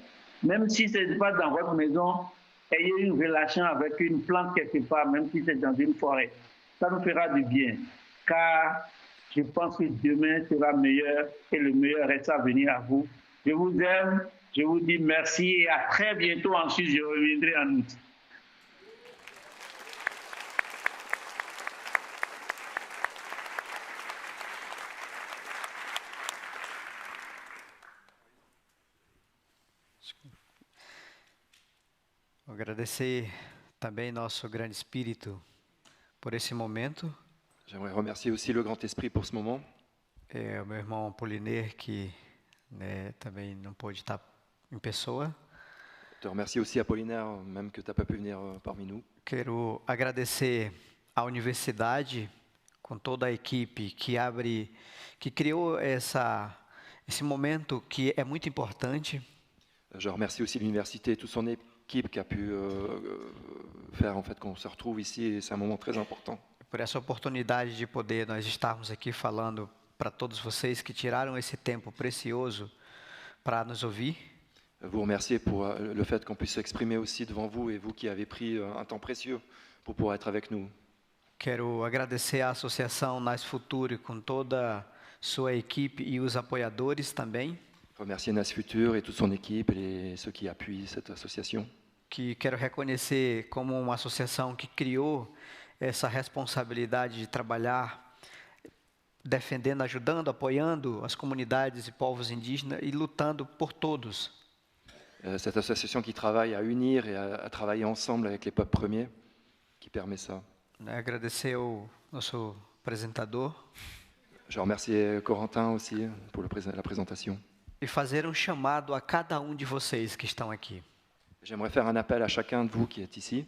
même si ce n'est pas dans votre maison, ayez une relation avec une plante quelque part, même si c'est dans une forêt. Ça nous fera du bien, car je pense que demain sera meilleur et le meilleur reste à venir à vous. Je vous aime, je vous dis merci et à très bientôt. Ensuite, je reviendrai en août. Agradecer também nosso grande espírito por esse momento. J'aimerais remercier aussi le Grand Esprit pour ce moment. É o meu irmão Apollinaire que também não pôde estar em pessoa. Je te remercie aussi Apollinaire, même que tu n'as pas pu venir parmi nous. Quero agradecer à universidade com toda a equipe que criou esse momento que é muito importante. Je remercie aussi l'université et toute son équipe qui a pu faire en fait qu'on se retrouve ici et c'est un moment très important. Por essa oportunidade de poder nós estarmos aqui falando para todos vocês que tiraram esse tempo precioso para nos ouvir. Vous remercier pour le fait qu'on puisse s'exprimer aussi devant vous et vous qui avez pris un temps précieux pour pouvoir être avec nous. Quero agradecer à Associação Nas Futuro com toda sua equipe e os apoiadores também. Remercier Nas Futur et toute son équipe et ceux qui appuient cette association. Que quero reconhecer como uma associação que criou essa responsabilidade de trabalhar, defendendo, ajudando, apoiando as comunidades e povos indígenas e lutando por todos. Cette association qui travaille à unir et à travailler ensemble avec les peuples premiers, qui permet ça. Agradecer ao nosso apresentador. Je remercie Corentin aussi pour la présentation. E fazer chamado a cada de vocês que estão aqui. J'aimerais faire un appel à chacun de vous qui est ici.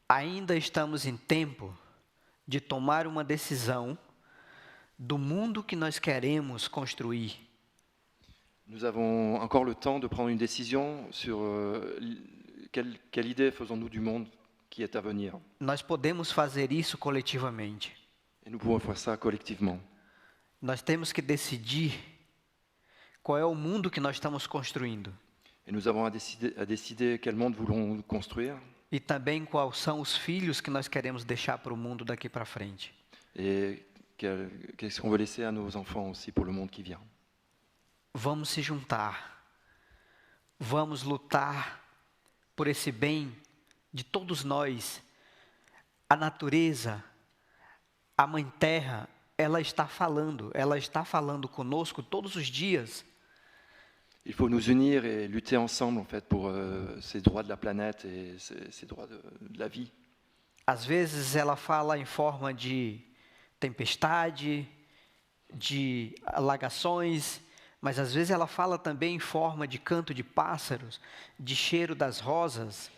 Ainda estamos em tempo de tomar uma decisão do mundo que nós queremos construir. Nous avons encore le temps de prendre une décision sur quelle idée faisons-nous du monde qui est à venir. Nós podemos fazer isso coletivamente. Et nous pouvons faire ça collectivement. Nós temos que decidir qual é o mundo que nós estamos construindo. Et nous avons à décider quel monde voulons construire. E também quais são os filhos que nós queremos deixar para o mundo daqui para frente. Et qu'est-ce qu'on veut laisser à nos enfants aussi pour le monde qui vient. Vamos se juntar. Vamos lutar por esse bem de todos nós. A natureza, a Mãe Terra, ela está falando conosco todos os dias. Il faut nous unir et lutter ensemble en fait pour ces droits de la planète et ces droits de la vie. Às vezes ela fala em forma de tempestade, de alagações, mas às vezes ela fala também em forma de canto de pássaros, de cheiro das rosas.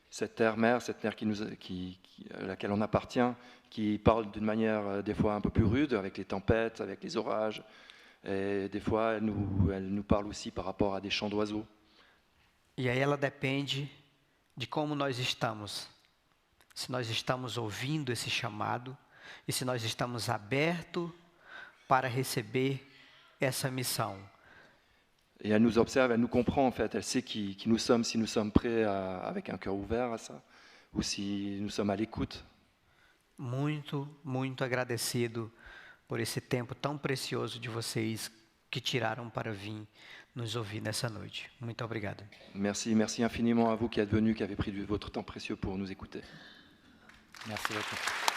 Cette terre-mère à laquelle on appartient, qui parle d'une manière des fois un peu plus rude, avec les tempêtes, avec les orages, et des fois elle nous parle aussi par rapport à des chants d'oiseaux. E aí ela depende de como nós estamos. Se nós estamos ouvindo esse chamado e se nós estamos abertos para receber essa missão. Et elle nous observe, elle nous comprend en fait, elle sait qui nous sommes, si nous sommes prêts avec un cœur ouvert à ça, ou si nous sommes à l'écoute. Muito, muito agradecido por esse tempo tão precioso de vocês que tiraram para vir nos ouvir nessa noite. Muito obrigado. Merci infiniment à vous qui êtes venus, qui avez pris votre temps précieux pour nous écouter. Merci beaucoup.